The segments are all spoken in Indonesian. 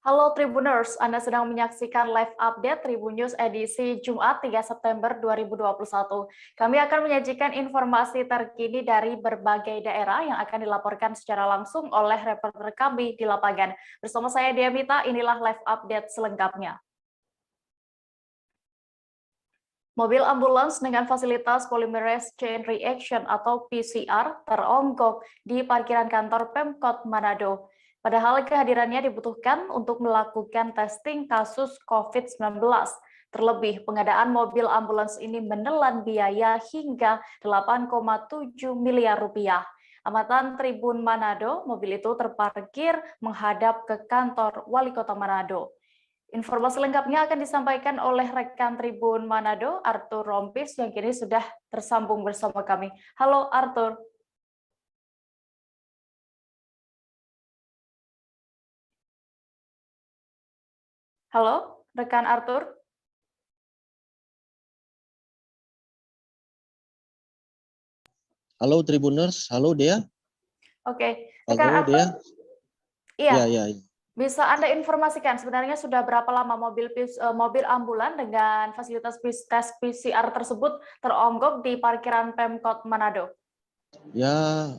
Halo Tribuners, Anda sedang menyaksikan live update Tribun News edisi Jumat 3 September 2021. Kami akan menyajikan informasi terkini dari berbagai daerah yang akan dilaporkan secara langsung oleh reporter kami di lapangan. Bersama saya Diamita, inilah live update selengkapnya. Mobil ambulans dengan fasilitas polymerase chain reaction atau PCR teronggok di parkiran kantor Pemkot Manado. Padahal kehadirannya dibutuhkan untuk melakukan testing kasus COVID-19. Terlebih, pengadaan mobil ambulans ini menelan biaya hingga 8,7 miliar rupiah. Amatan Tribun Manado, mobil itu terparkir menghadap ke kantor Wali Kota Manado. Informasi lengkapnya akan disampaikan oleh rekan Tribun Manado, Arthur Rompis, yang kini sudah tersambung bersama kami. Halo Arthur. Halo, rekan Arthur. Halo Tribuners, halo Dea. Oke, rekan Halo Arthur. Dea. Iya. Ya. Bisa Anda informasikan sebenarnya sudah berapa lama mobil ambulan dengan fasilitas tes PCR tersebut teronggok di parkiran Pemkot Manado? Ya,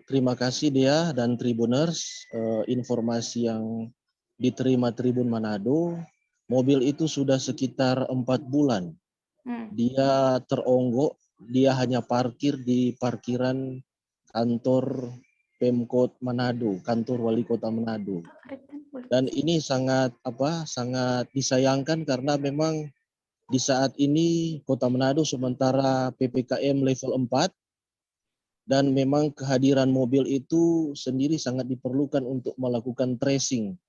terima kasih Dea dan Tribuners. Informasi yang diterima Tribun Manado, mobil itu sudah sekitar 4 bulan. Dia teronggok, dia hanya parkir di parkiran kantor Pemkot Manado, kantor Wali Kota Manado. Dan ini sangat disayangkan karena memang di saat ini Kota Manado sementara PPKM level 4 dan memang kehadiran mobil itu sendiri sangat diperlukan untuk melakukan tracing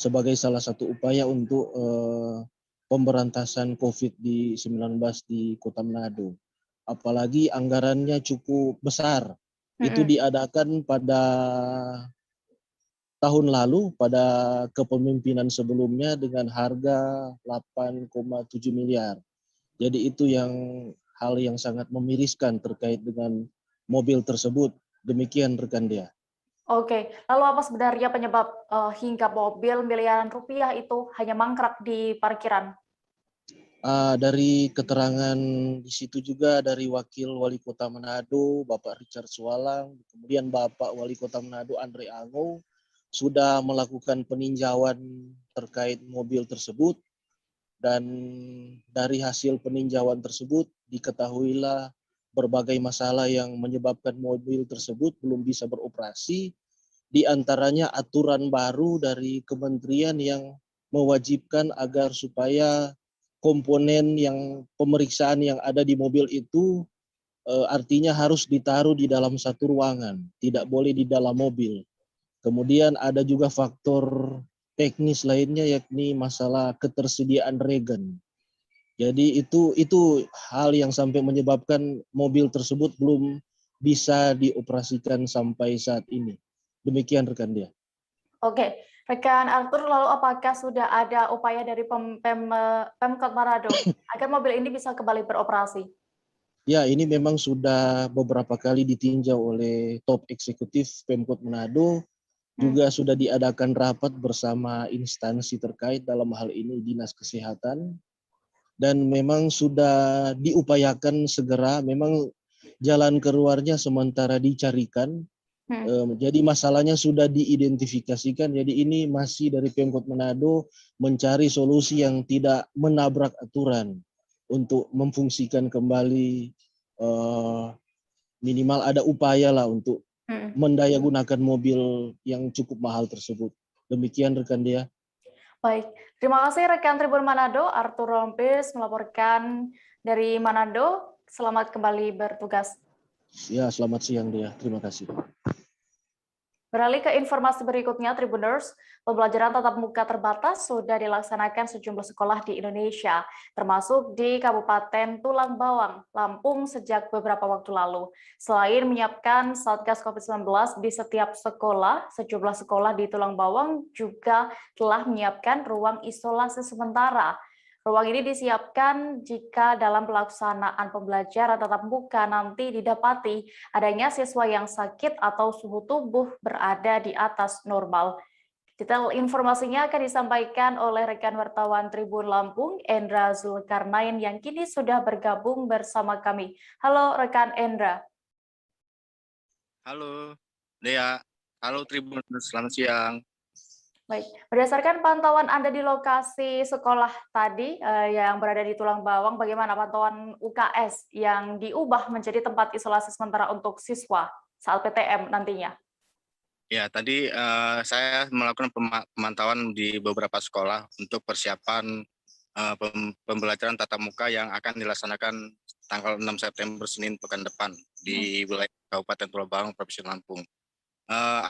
sebagai salah satu upaya untuk pemberantasan COVID-19 di Kota Manado. Apalagi anggarannya cukup besar. Itu diadakan pada tahun lalu pada kepemimpinan sebelumnya dengan harga 8,7 miliar. Jadi itu hal yang sangat memiriskan terkait dengan mobil tersebut. Demikian rekan Dea. Oke, lalu apa sebenarnya penyebab hingga mobil miliaran rupiah itu hanya mangkrak di parkiran? Dari keterangan di situ juga dari Wakil Wali Kota Manado, Bapak Richard Sualang, kemudian Bapak Wali Kota Manado Andre Ango, sudah melakukan peninjauan terkait mobil tersebut, dan dari hasil peninjauan tersebut diketahuilah berbagai masalah yang menyebabkan mobil tersebut belum bisa beroperasi, di antaranya aturan baru dari kementerian yang mewajibkan agar supaya komponen yang pemeriksaan yang ada di mobil itu artinya harus ditaruh di dalam satu ruangan, tidak boleh di dalam mobil. Kemudian ada juga faktor teknis lainnya yakni masalah ketersediaan regen. Jadi itu hal yang sampai menyebabkan mobil tersebut belum bisa dioperasikan sampai saat ini. Demikian rekan Dia. Oke, rekan Arthur, lalu apakah sudah ada upaya dari Pemkot Manado agar mobil ini bisa kembali beroperasi? Ya, ini memang sudah beberapa kali ditinjau oleh top eksekutif Pemkot Manado, juga sudah diadakan rapat bersama instansi terkait dalam hal ini Dinas Kesehatan, dan memang sudah diupayakan segera, memang jalan keluarnya sementara dicarikan. Jadi masalahnya sudah diidentifikasikan, jadi ini masih dari Pemkot Manado mencari solusi yang tidak menabrak aturan untuk memfungsikan kembali, minimal ada upaya lah untuk mendayagunakan mobil yang cukup mahal tersebut. Demikian rekan Dia. Baik, terima kasih rekan Tribun Manado, Arthur Rompis melaporkan dari Manado. Selamat kembali bertugas. Ya, selamat siang Dia. Terima kasih. Beralih ke informasi berikutnya, Tribuners, pembelajaran tatap muka terbatas sudah dilaksanakan sejumlah sekolah di Indonesia, termasuk di Kabupaten Tulang Bawang, Lampung sejak beberapa waktu lalu. Selain menyiapkan Satgas COVID-19 di setiap sekolah, sejumlah sekolah di Tulang Bawang juga telah menyiapkan ruang isolasi sementara. Ruang ini disiapkan jika dalam pelaksanaan pembelajaran tatap muka nanti didapati adanya siswa yang sakit atau suhu tubuh berada di atas normal. Detail informasinya akan disampaikan oleh rekan wartawan Tribun Lampung, Endra Zulkarnain, yang kini sudah bergabung bersama kami. Halo rekan Endra. Halo, Dea. Halo Tribun, selamat siang. Baik, berdasarkan pantauan Anda di lokasi sekolah tadi yang berada di Tulang Bawang, bagaimana pantauan UKS yang diubah menjadi tempat isolasi sementara untuk siswa saat PTM nantinya? Ya, tadi saya melakukan pemantauan di beberapa sekolah untuk persiapan pembelajaran tatap muka yang akan dilaksanakan tanggal 6 September Senin pekan depan di wilayah Kabupaten Tulang Bawang, Provinsi Lampung.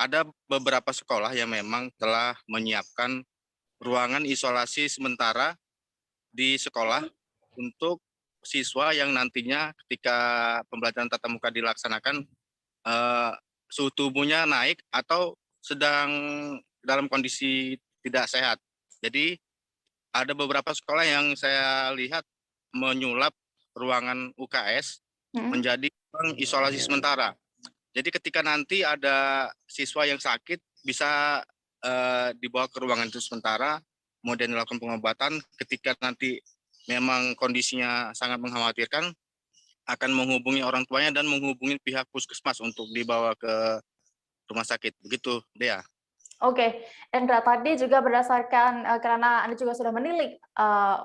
Ada beberapa sekolah yang memang telah menyiapkan ruangan isolasi sementara di sekolah untuk siswa yang nantinya ketika pembelajaran tatap muka dilaksanakan suhu tubuhnya naik atau sedang dalam kondisi tidak sehat. Jadi ada beberapa sekolah yang saya lihat menyulap ruangan UKS menjadi ruang isolasi sementara. Jadi ketika nanti ada siswa yang sakit bisa dibawa ke ruangan itu sementara, kemudian dilakukan pengobatan. Ketika nanti memang kondisinya sangat mengkhawatirkan, akan menghubungi orang tuanya dan menghubungi pihak puskesmas untuk dibawa ke rumah sakit. Begitu, Dea. Oke, Endra, tadi juga berdasarkan karena Anda juga sudah menilik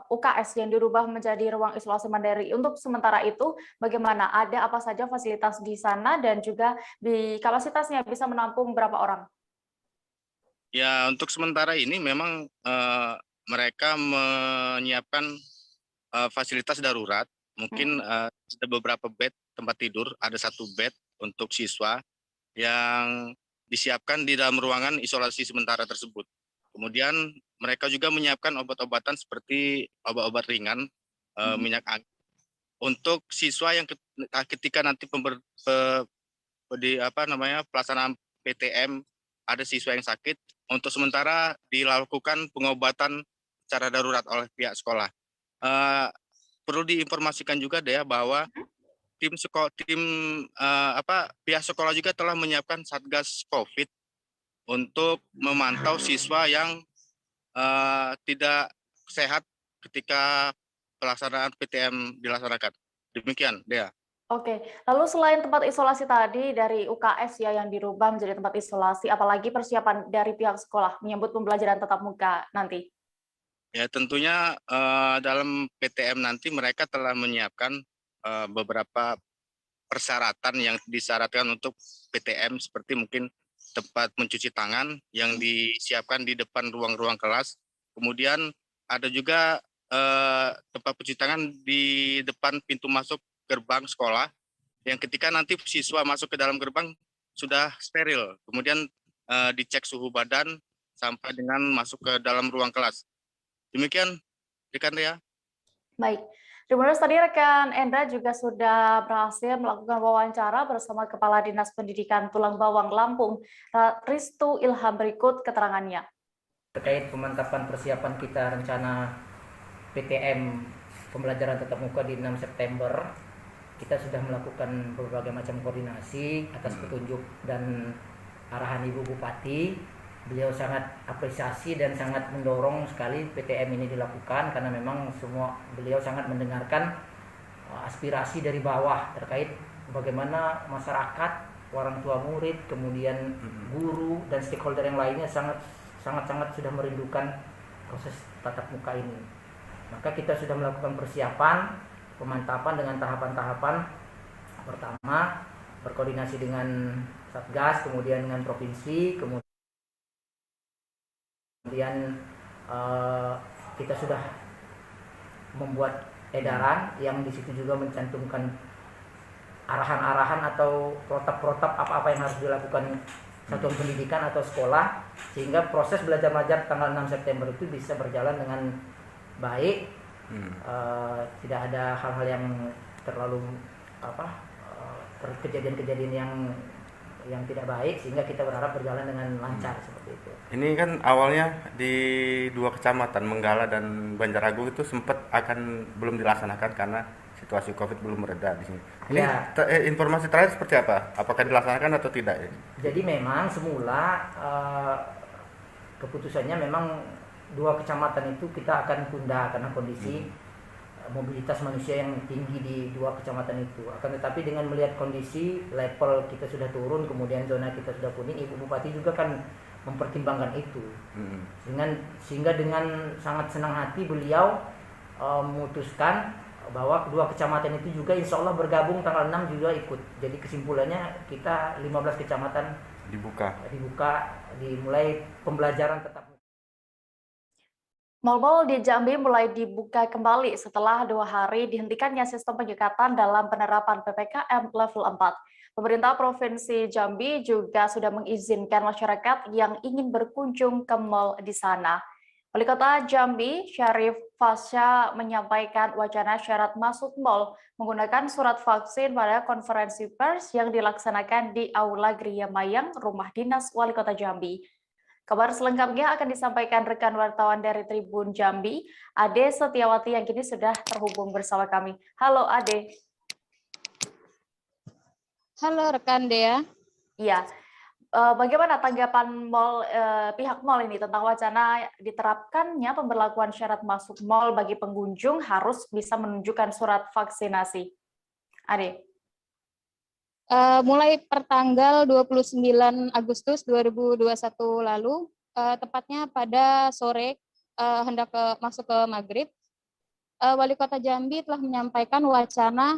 UKS yang dirubah menjadi ruang isolasi mandiri. Untuk sementara itu, bagaimana? Ada apa saja fasilitas di sana dan juga di kapasitasnya bisa menampung berapa orang? Ya, untuk sementara ini memang mereka menyiapkan fasilitas darurat. Mungkin ada beberapa bed tempat tidur, ada satu bed untuk siswa yang disiapkan di dalam ruangan isolasi sementara tersebut. Kemudian mereka juga menyiapkan obat-obatan seperti obat-obat ringan, minyak angin untuk siswa yang ketika nanti pelaksanaan PTM ada siswa yang sakit, untuk sementara dilakukan pengobatan secara darurat oleh pihak sekolah. Perlu diinformasikan juga Dea bahwa pihak sekolah juga telah menyiapkan Satgas COVID untuk memantau siswa yang tidak sehat ketika pelaksanaan PTM dilaksanakan. Demikian, Dea. Oke, lalu selain tempat isolasi tadi dari UKS ya yang dirubah menjadi tempat isolasi, apalagi persiapan dari pihak sekolah menyambut pembelajaran tatap muka nanti? Ya, tentunya dalam PTM nanti mereka telah menyiapkan beberapa persyaratan yang disyaratkan untuk PTM seperti mungkin tempat mencuci tangan yang disiapkan di depan ruang-ruang kelas. Kemudian ada juga tempat mencuci tangan di depan pintu masuk gerbang sekolah yang ketika nanti siswa masuk ke dalam gerbang sudah steril. Kemudian dicek suhu badan sampai dengan masuk ke dalam ruang kelas. Demikian, rekan Dea. Baik. Tribuners, tadi rekan Endra juga sudah berhasil melakukan wawancara bersama Kepala Dinas Pendidikan Tulang Bawang Lampung, Ristu Ilham. Berikut keterangannya. Terkait pemantapan persiapan kita rencana PTM pembelajaran tatap muka di 6 September, kita sudah melakukan berbagai macam koordinasi atas petunjuk dan arahan Ibu Bupati. Beliau sangat apresiasi dan sangat mendorong sekali PTM ini dilakukan karena memang beliau sangat mendengarkan aspirasi dari bawah terkait bagaimana masyarakat, orang tua murid, kemudian guru dan stakeholder yang lainnya sangat sudah merindukan proses tatap muka ini. Maka kita sudah melakukan persiapan pemantapan dengan tahapan-tahapan. Pertama, berkoordinasi dengan Satgas, kemudian dengan provinsi, kemudian kita sudah membuat edaran yang di situ juga mencantumkan arahan-arahan atau protap-protap apa-apa yang harus dilakukan satuan pendidikan atau sekolah sehingga proses belajar mengajar tanggal 6 September itu bisa berjalan dengan baik. Tidak ada hal-hal yang terlalu kejadian-kejadian yang tidak baik sehingga kita berharap berjalan dengan lancar seperti itu. Ini kan awalnya di 2 kecamatan Menggala dan Banjaragung itu sempat belum dilaksanakan karena situasi Covid belum mereda di sini. Ini informasi terakhir seperti apa? Apakah dilaksanakan atau tidak? Jadi memang semula keputusannya memang 2 kecamatan itu kita akan tunda karena kondisi mobilitas manusia yang tinggi di 2 kecamatan itu. Akan tetapi dengan melihat kondisi level kita sudah turun, kemudian zona kita sudah kuning, Ibu Bupati juga kan mempertimbangkan itu. Sehingga dengan sangat senang hati beliau memutuskan bahwa kedua kecamatan itu juga insya Allah bergabung tanggal 6 juga ikut. Jadi kesimpulannya kita 15 kecamatan dibuka dimulai pembelajaran tatap muka. Mal-mal di Jambi mulai dibuka kembali setelah 2 hari dihentikannya sistem penyekatan dalam penerapan PPKM level 4. Pemerintah Provinsi Jambi juga sudah mengizinkan masyarakat yang ingin berkunjung ke mal di sana. Wali Kota Jambi, Syarif Fasya, menyampaikan wacana syarat masuk mal menggunakan surat vaksin pada konferensi pers yang dilaksanakan di Aula Gria Mayang, Rumah Dinas Wali Kota Jambi. Kabar selengkapnya akan disampaikan rekan wartawan dari Tribun Jambi, Ade Setiawati yang kini sudah terhubung bersama kami. Halo Ade. Halo rekan Dea. Iya. Bagaimana tanggapan pihak mal ini tentang wacana diterapkannya pemberlakuan syarat masuk mal bagi pengunjung harus bisa menunjukkan surat vaksinasi? Ade. Mulai pertanggal 29 Agustus 2021 lalu, tepatnya pada sore hendak masuk ke maghrib, Wali Kota Jambi telah menyampaikan wacana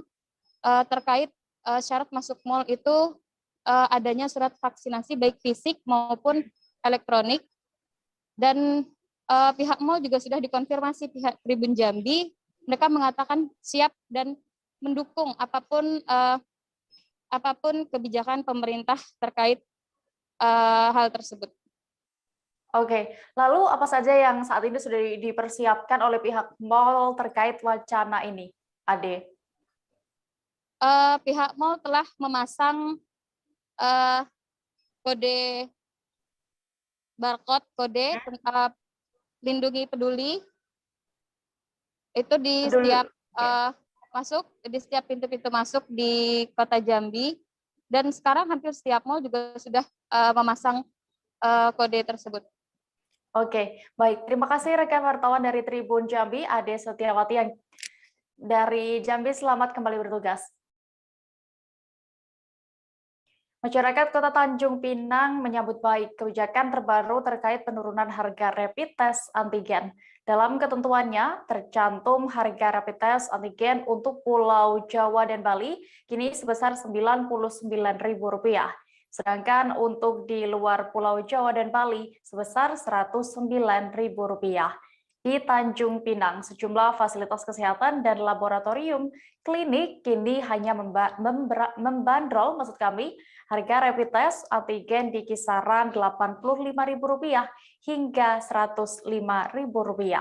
terkait syarat masuk mal itu adanya surat vaksinasi baik fisik maupun elektronik, dan pihak mal juga sudah dikonfirmasi pihak Tribun Jambi, mereka mengatakan siap dan mendukung apapun kebijakan pemerintah terkait hal tersebut. Oke, lalu apa saja yang saat ini sudah dipersiapkan oleh pihak mal terkait wacana ini, Ade? Pihak mal telah memasang kode barcode, kode lindungi peduli itu di setiap di setiap pintu-pintu masuk di Kota Jambi, dan sekarang hampir setiap mal juga sudah memasang kode tersebut. Oke, baik. Terima kasih rekan wartawan dari Tribun Jambi, Ade Setiawati yang dari Jambi. Selamat kembali bertugas. Masyarakat Kota Tanjung Pinang menyambut baik kebijakan terbaru terkait penurunan harga rapid test antigen. Dalam ketentuannya, tercantum harga rapid test antigen untuk Pulau Jawa dan Bali kini sebesar Rp99.000. Sedangkan untuk di luar Pulau Jawa dan Bali sebesar Rp109.000. Di Tanjung Pinang, sejumlah fasilitas kesehatan dan laboratorium klinik kini hanya membandrol harga rapid test antigen di kisaran Rp85.000 hingga Rp105.000.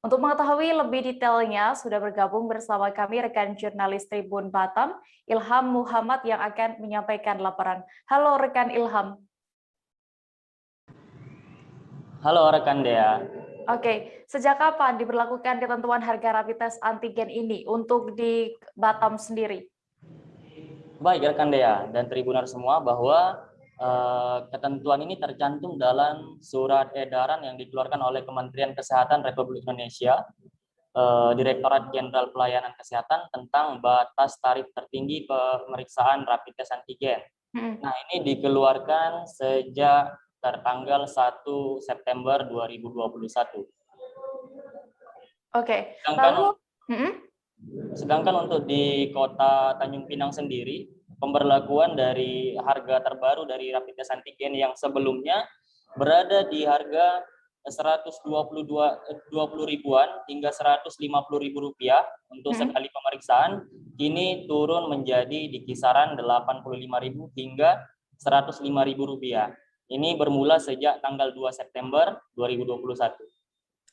Untuk mengetahui lebih detailnya, sudah bergabung bersama kami rekan jurnalis Tribun Batam, Ilham Muhammad yang akan menyampaikan laporan. Halo rekan Ilham. Halo rekan Dea. Oke, sejak kapan diberlakukan ketentuan harga rapid test antigen ini untuk di Batam sendiri? Baik rekan Dea dan Tribuner semua, bahwa ketentuan ini tercantum dalam surat edaran yang dikeluarkan oleh Kementerian Kesehatan Republik Indonesia, Direktorat Jenderal Pelayanan Kesehatan tentang batas tarif tertinggi pemeriksaan rapid test antigen. Nah, ini dikeluarkan sejak tertanggal 1 September 2021. Oke. Sedangkan untuk di Kota Tanjung Pinang sendiri, pemberlakuan dari harga terbaru dari rapid test antigen yang sebelumnya berada di harga Rp120.000 hingga Rp150.000 untuk sekali pemeriksaan, kini turun menjadi di kisaran Rp85.000 hingga Rp105.000. Ini bermula sejak tanggal 2 September 2021.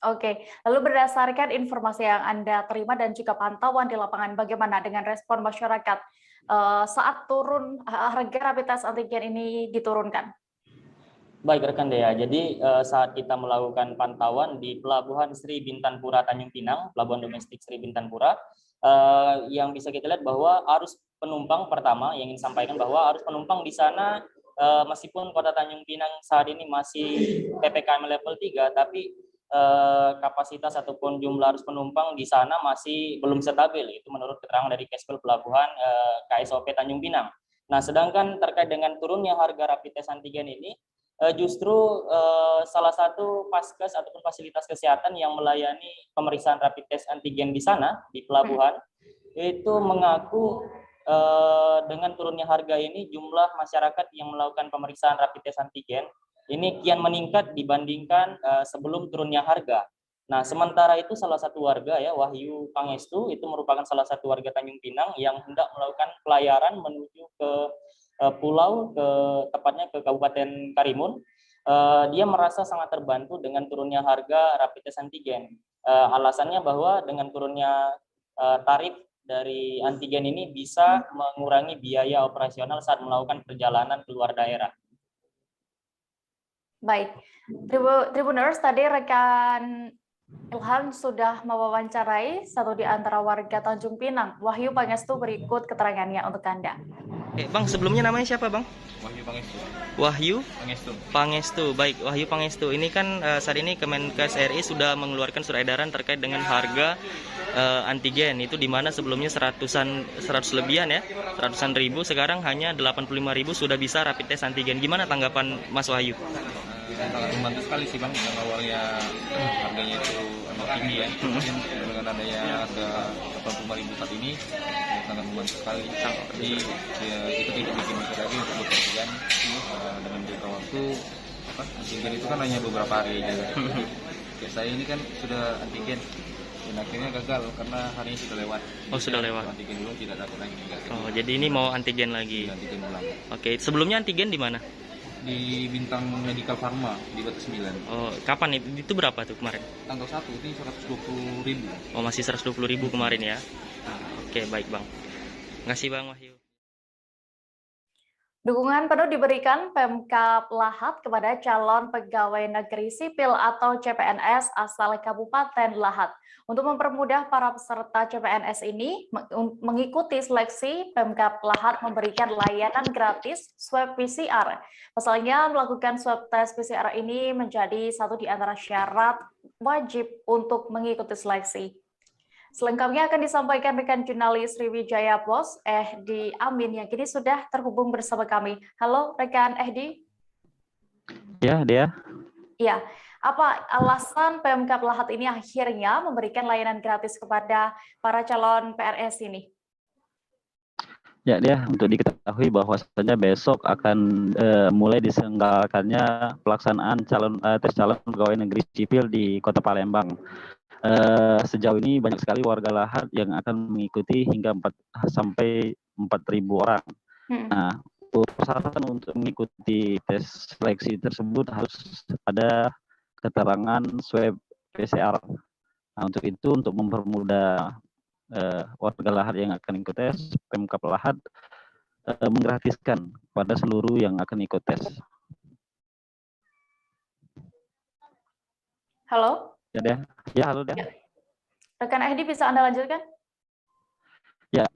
Oke, lalu berdasarkan informasi yang Anda terima dan juga pantauan di lapangan, bagaimana dengan respon masyarakat saat turun harga rapid test antigen ini diturunkan? Baik rekan Dea, jadi saat kita melakukan pantauan di Pelabuhan Sri Bintanpura Tanjung Pinang, Pelabuhan Domestik Sri Bintanpura, yang bisa kita lihat bahwa arus penumpang pertama yang ingin sampaikan bahwa arus penumpang di sana meskipun Kota Tanjung Pinang saat ini masih PPKM level 3, tapi kapasitas ataupun jumlah arus penumpang di sana masih belum stabil. Itu menurut keterangan dari Kespel Pelabuhan KSOP Tanjung Pinang. Nah, sedangkan terkait dengan turunnya harga rapid test antigen ini, justru salah satu paskes ataupun fasilitas kesehatan yang melayani pemeriksaan rapid test antigen di sana, di pelabuhan, itu mengaku dengan turunnya harga ini, jumlah masyarakat yang melakukan pemeriksaan rapid test antigen ini kian meningkat dibandingkan sebelum turunnya harga. Nah, sementara itu salah satu warga ya, Wahyu Pangestu, itu merupakan salah satu warga Tanjung Pinang yang hendak melakukan pelayaran menuju ke pulau, tepatnya ke Kabupaten Karimun. Dia merasa sangat terbantu dengan turunnya harga rapid test antigen. Alasannya bahwa dengan turunnya tarif dari antigen ini bisa mengurangi biaya operasional saat melakukan perjalanan keluar daerah. Baik, Tribuners, tadi rekan Ilham sudah mewawancarai satu di antara warga Tanjung Pinang, Wahyu Pangestu. Berikut keterangannya untuk Anda. Bang, sebelumnya namanya siapa, Bang? Wahyu Pangestu. Wahyu Pangestu. Pangestu. Baik, Wahyu Pangestu. Ini kan saat ini Kemenkes RI sudah mengeluarkan surat edaran terkait dengan harga antigen, itu di mana sebelumnya 100 lebihan ya, 100-an ribu, sekarang hanya 85.000 sudah bisa rapid test antigen. Gimana tanggapan Mas Wahyu? Sangat membantu sekali sih Bang, yang awalnya harganya itu emang tinggi ya, mungkin dengan adanya harga 85.000 saat ini sangat membantu sekali. Jadi ya, itu tidak bikin mikir lagi untuk bepergian dengan jangka waktu antigen itu kan hanya beberapa hari aja. Ya, saya ini kan sudah antigen dan akhirnya gagal karena harinya sudah lewat. Oh, sudah lewat. Antigen dulu tidak dapat lagi. Oh, jadi ini mau antigen lagi. Antigen ulang. Oke, sebelumnya antigen di mana? Di Bintang Medical Pharma di Batu 9. Oh, kapan itu berapa tuh kemarin? Tanggal 1 ini 120.000. Oh, masih 120.000 kemarin ya. Oke, baik Bang. Makasih Bang Wahyu. Dukungan penuh diberikan Pemkab Lahat kepada calon pegawai negeri sipil atau CPNS asal Kabupaten Lahat. Untuk mempermudah para peserta CPNS ini mengikuti seleksi, Pemkab Lahat memberikan layanan gratis swab PCR. Pasalnya, melakukan swab tes PCR ini menjadi satu di antara syarat wajib untuk mengikuti seleksi. Selengkapnya akan disampaikan rekan jurnalis Sriwijaya Pos, Ehdi Amin, yang kini sudah terhubung bersama kami. Halo rekan Ehdi. Ya, dia. Ya, apa alasan Pemkab Lahat ini akhirnya memberikan layanan gratis kepada para calon PNS ini? Ya, dia untuk diketahui bahwasanya besok akan mulai diselenggarakannya pelaksanaan tes calon pegawai negeri sipil di Kota Palembang. Sejauh ini banyak sekali warga Lahat yang akan mengikuti hingga 4.000 orang. Nah, persyaratan untuk mengikuti tes seleksi tersebut harus ada keterangan swab PCR. Nah, untuk itu, untuk mempermudah warga Lahat yang akan ikut tes, Pemkab Lahat menggratiskan pada seluruh yang akan ikut tes. Halo? Ya, halo deh. Rekan Ehdi, bisa Anda lanjutkan? Ya,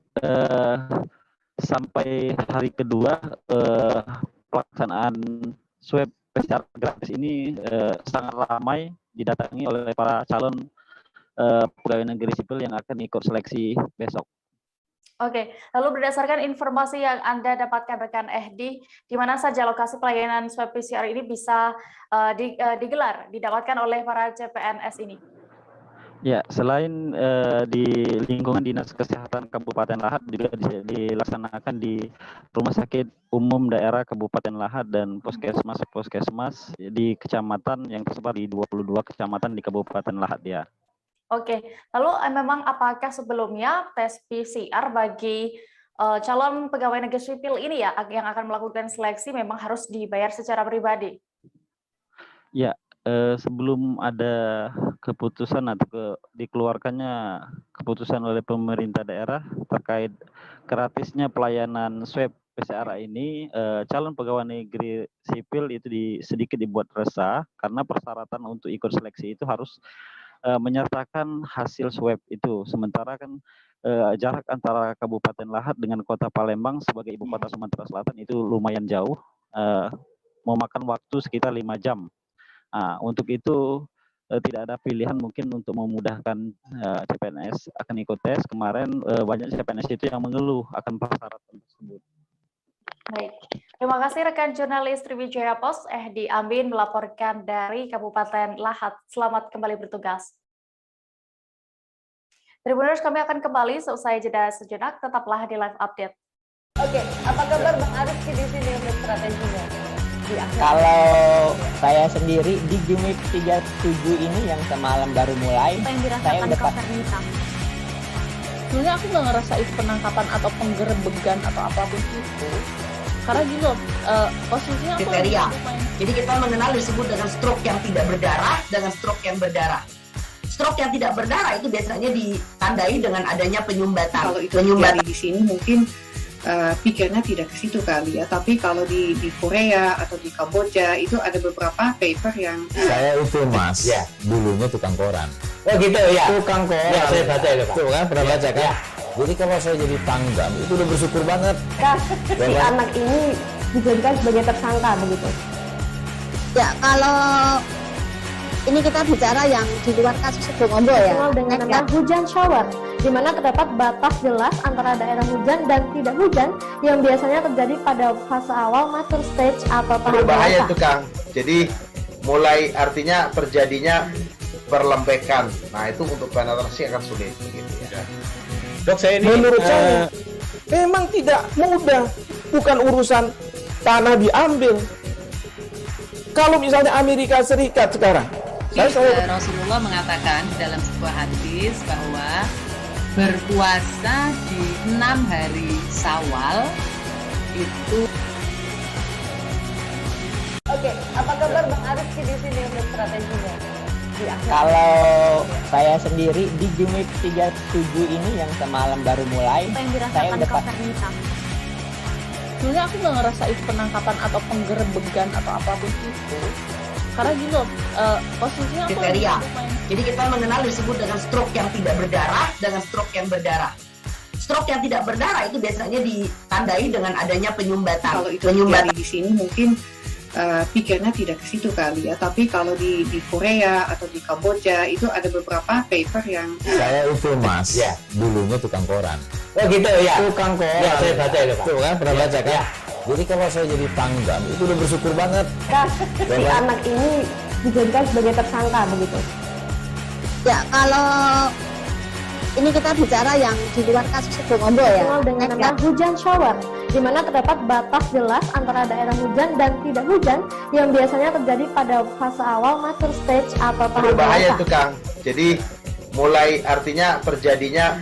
sampai hari kedua pelaksanaan swab PCR gratis ini sangat ramai didatangi oleh para calon pegawai negeri sipil yang akan ikut seleksi besok. Oke, lalu berdasarkan informasi yang Anda dapatkan rekan Ehdi, di mana saja lokasi pelayanan swab PCR ini bisa didapatkan oleh para CPNS ini? Ya, selain di lingkungan Dinas Kesehatan Kabupaten Lahat, juga dilaksanakan di Rumah Sakit Umum Daerah Kabupaten Lahat dan puskesmas di kecamatan yang tersebar di 22 kecamatan di Kabupaten Lahat ya. Oke, lalu memang apakah sebelumnya tes PCR bagi calon pegawai negeri sipil ini ya yang akan melakukan seleksi memang harus dibayar secara pribadi? Ya, sebelum ada keputusan atau dikeluarkannya keputusan oleh pemerintah daerah terkait gratisnya pelayanan swab PCR ini, calon pegawai negeri sipil itu sedikit dibuat resah karena persyaratan untuk ikut seleksi itu harus menyertakan hasil swab itu. Sementara kan jarak antara Kabupaten Lahat dengan Kota Palembang sebagai ibu kota Sumatera Selatan itu lumayan jauh. memakan waktu sekitar 5 jam. Untuk itu tidak ada pilihan mungkin untuk memudahkan CPNS akan ikut tes. Kemarin banyak CPNS itu yang mengeluh akan persyaratan tersebut. Baik, terima kasih rekan jurnalis Sriwijaya Pos Ehdi Amin melaporkan dari Kabupaten Lahat. Selamat kembali bertugas. Tribuners, kami akan kembali seusai jeda sejenak. Tetaplah di live update. Oke, apa kabar Bang Arif di sini untuk strateginya? Kalau saya sendiri di Gimik 37 ini yang semalam baru mulai, saya udah sebenarnya aku nggak ngerasa itu penangkapan atau penggerebegan atau apapun itu. Karena gini loh, posisinya aku kriteria. Jadi kita mengenal disebut dengan stroke yang tidak berdarah dengan stroke yang berdarah. Stroke yang tidak berdarah itu biasanya ditandai dengan adanya penyumbatan. Kalau itu terjadi di sini mungkin pikirnya tidak ke situ kali ya. Tapi kalau di Korea atau di Kamboja itu ada beberapa paper yang saya itu Mas, ya dulunya tukang koran. Oh gitu ya. Tukang koran. Ya, saya baca itu Pak. Tuh kan pernah baca kan? Ya. Jadi kalau saya jadi tanggam itu udah bersyukur banget. Si anak ini dijadikan sebagai tersangka begitu. Ya, kalau ini kita bicara yang di luar kasus Situbondo ya. Dengan nama hujan shower, di mana terdapat batas jelas antara daerah hujan dan tidak hujan yang biasanya terjadi pada fase awal mature stage atau tahap berbahaya itu Kang. Jadi mulai artinya terjadinya perlembekan. Nah itu untuk penetrasi akan sulit. Gitu ya. Dok, saya ini menurut saya memang tidak mudah, bukan urusan tanah diambil. Kalau misalnya Amerika Serikat sekarang, Rasulullah mengatakan dalam sebuah hadis bahwa berpuasa di 6 hari Syawal itu. Oke, apa kabar Bang Arif di sini untuk strateginya? Kalau saya sendiri di Gimik 37 ini yang semalam baru mulai, saya udah sebenarnya aku nggak ngerasa itu penangkapan atau penggerebegan atau apapun itu. Karena gini loh, posisinya kriteria. Jadi kita mengenal disebut dengan stroke yang tidak berdarah dengan stroke yang berdarah. Stroke yang tidak berdarah itu biasanya ditandai dengan adanya penyumbatan. Kalau itu terjadi di sini mungkin pikirnya tidak ke situ kali ya. Tapi kalau di Korea atau di Kamboja itu ada beberapa paper yang saya itu Mas, ya dulunya tukang koran. Oh gitu ya. Tukang koran. Ya, saya baca itu Pak. Tuh kan pernah baca kan? Ya. Jadi kalau saya jadi tanggam itu udah bersyukur banget. Si anak ini dijadikan sebagai tersangka begitu. Ya, kalau ini kita bicara yang di luar kasus Situbondo ya. Dengan nama hujan shower, di mana terdapat batas jelas antara daerah hujan dan tidak hujan yang biasanya terjadi pada fase awal mature stage atau tahap berbahaya itu Kang. Jadi mulai artinya terjadinya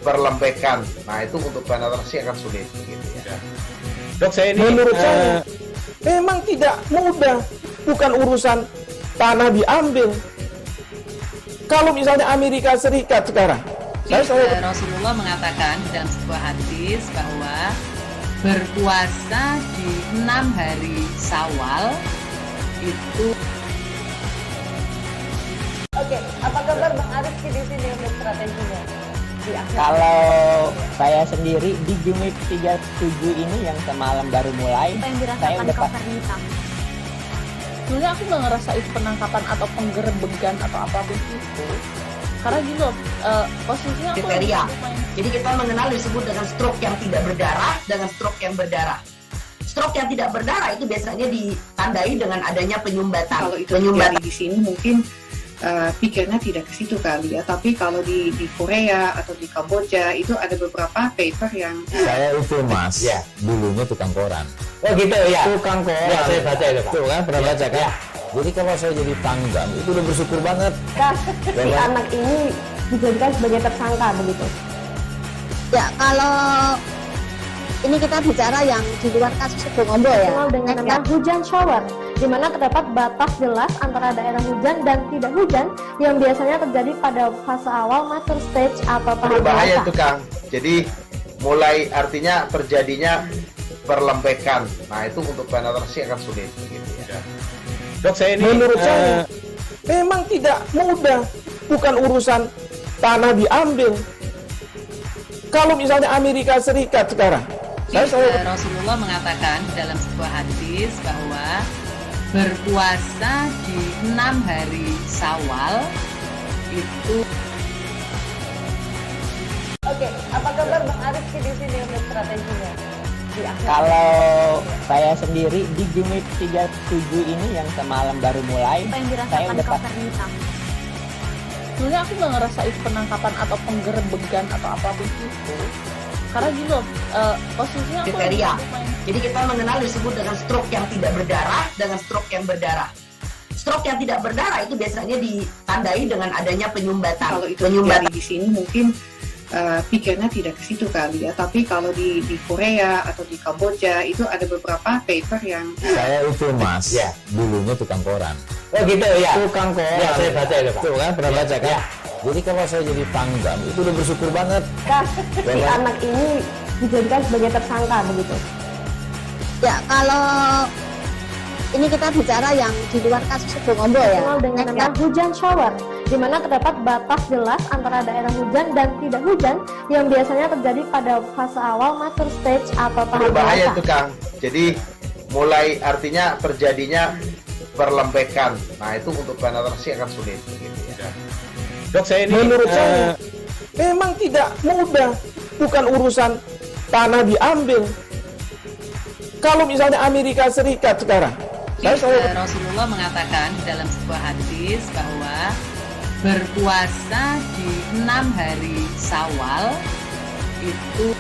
perlembekan. Nah itu untuk penetrasi akan sulit. Gitu ya. Dok, saya ini menurut saya memang tidak mudah, bukan urusan tanah diambil. Kalau misalnya Amerika Serikat sekarang, Rasulullah mengatakan dalam sebuah hadis bahwa berpuasa di 6 hari Syawal itu. Oke, apa kabar Bang Arif di sini untuk strateginya? Kalau saya sendiri di Gimik 37 ini yang semalam baru mulai, saya udah sebenarnya aku nggak ngerasa itu penangkapan atau penggerebegan atau apapun itu. Karena gini loh, posisinya kriteria. Jadi kita mengenal disebut dengan stroke yang tidak berdarah dengan stroke yang berdarah. Stroke yang tidak berdarah itu biasanya ditandai dengan adanya penyumbatan. Kalau itu terjadi di sini mungkin pikirnya tidak ke situ kali ya. Tapi kalau di Korea atau di Kamboja itu ada beberapa paper yang saya itu Mas, ya dulunya tukang koran. Oh gitu ya. Tukang koran. Ya, saya baca itu Pak. Tuh kan pernah baca kan? Ya. Jadi kalau saya jadi tanggam itu udah bersyukur banget. Si anak ini dijadikan sebagai tersangka begitu. Ya, kalau ini kita bicara yang di luar kasus Situbondo ya. Dengan nama hujan shower, di mana terdapat batas jelas antara daerah hujan dan tidak hujan yang biasanya terjadi pada fase awal mature stage atau tahap berbahaya itu Kang. Jadi mulai artinya terjadinya perlembekan. Nah itu untuk penetrasi akan sulit. Gitu ya. Dok, saya ini menurut saya memang tidak mudah, bukan urusan tanah diambil. Kalau misalnya Amerika Serikat sekarang, Rasulullah mengatakan dalam sebuah hadis bahwa berpuasa di 6 hari Syawal itu. Oke, apa kabar Bang Arifki di sini untuk strateginya? Kalau saya sendiri di Gimik 37 ini yang semalam baru mulai, saya udah sebenarnya aku nggak ngerasa itu penangkapan atau penggerebegan atau apapun itu, karena gini loh, posisinya aku kriteria. Jadi kita mengenal disebut dengan stroke yang tidak berdarah dengan stroke yang berdarah. Stroke yang tidak berdarah itu biasanya ditandai dengan adanya penyumbatan. Kalau itu terjadi di sini mungkin pikirnya tidak ke situ kali ya, tapi kalau di Korea atau di Kamboja itu ada beberapa paper yang saya itu mas, ya dulunya tukang koran. Oh gitu ya. Tukang koran. Ya saya baca itu Pak. Tuh kan pernah baca kan? Ya. Jadi kalau saya jadi pangdam itu udah bersyukur banget. Si anak ini dijadikan sebagai tersangka begitu. Ya kalau ini kita bicara yang di luar kasus Subroombo ya. Dengan nama hujan shower, di mana terdapat batas jelas antara daerah hujan dan tidak hujan yang biasanya terjadi pada fase awal mature stage atau tahap berbahaya itu Kang. Jadi mulai artinya terjadinya perlembekan. Nah itu untuk penetrasi akan sulit. Begitu, ya. Dok, saya ini menurut saya memang tidak mudah. Bukan urusan tanah diambil. Kalau misalnya Amerika Serikat sekarang, Rasulullah mengatakan dalam sebuah hadis bahwa berpuasa di 6 hari Syawal itu.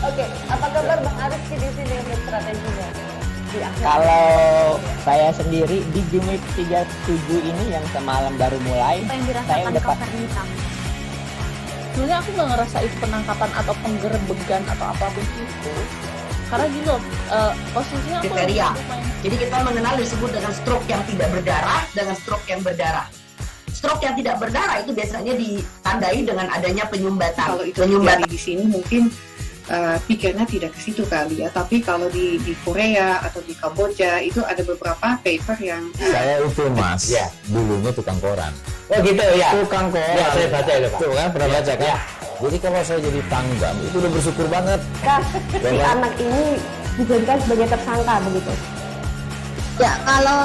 Oke, apa kabar Bang Arifki di sini untuk strateginya? Kalau saya sendiri di Gimik 37 ini yang semalam baru mulai, saya udah sebenarnya aku nggak ngerasa itu penangkapan atau penggerebegan atau apapun itu, karena gini loh, posisinya aku kriteria. Jadi kita mengenal disebut dengan stroke yang tidak berdarah dengan stroke yang berdarah. Stroke yang tidak berdarah itu biasanya ditandai dengan adanya penyumbatan. Kalau itu terjadi di sini mungkin pikirnya tidak ke situ kali ya, tapi kalau di Korea atau di Kamboja itu ada beberapa paper yang saya itu mas, ya dulunya tukang koran. Oh gitu ya. Tukang koran. Ya saya baca itu Pak. Tuh kan pernah baca kan? Jadi kalau saya jadi pangdam itu udah bersyukur banget. Si anak ini dijadikan sebagai tersangka begitu. Ya kalau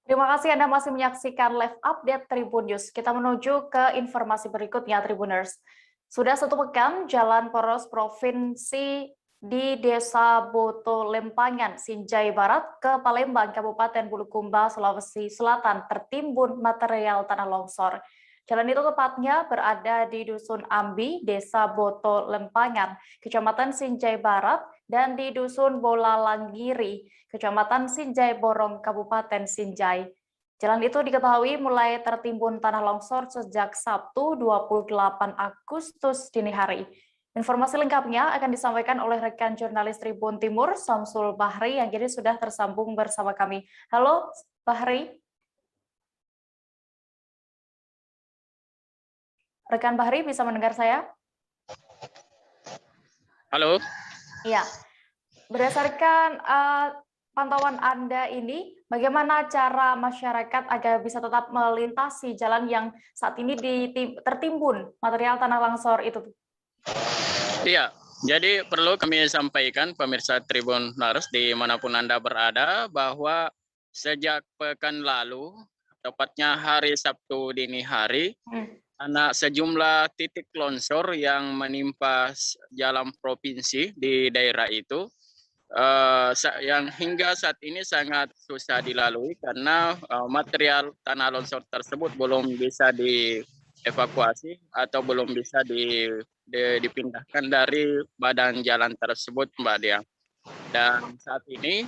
Terima kasih Anda masih menyaksikan live update Tribun News. Kita menuju ke informasi berikutnya Tribuners. Sudah 1 pekan jalan poros provinsi di Desa Boto Lempangan, Sinjai Barat ke Palembang, Kabupaten Bulukumba, Sulawesi Selatan tertimbun material tanah longsor. Jalan itu tepatnya berada di Dusun Ambi, Desa Boto Lempangan, Kecamatan Sinjai Barat, dan di Dusun Bolalanggiri, Kecamatan Sinjai Borong, Kabupaten Sinjai. Jalan itu diketahui mulai tertimbun tanah longsor sejak Sabtu 28 Agustus dini hari. Informasi lengkapnya akan disampaikan oleh rekan jurnalis Tribun Timur, Samsul Bahri, yang kini sudah tersambung bersama kami. Halo, Bahri. Rekan Bahri, bisa mendengar saya? Halo. Iya. Berdasarkan pantauan Anda ini, bagaimana cara masyarakat agar bisa tetap melintasi jalan yang saat ini tertimbun material tanah longsor itu? Iya, jadi perlu kami sampaikan pemirsa Tribun News dimanapun Anda berada bahwa sejak pekan lalu, tepatnya hari Sabtu dini hari, sejumlah titik longsor yang menimpa jalan provinsi di daerah itu, yang hingga saat ini sangat susah dilalui karena material tanah longsor tersebut belum bisa dievakuasi atau belum bisa dipindahkan dari badan jalan tersebut, Mbak Dia. Dan saat ini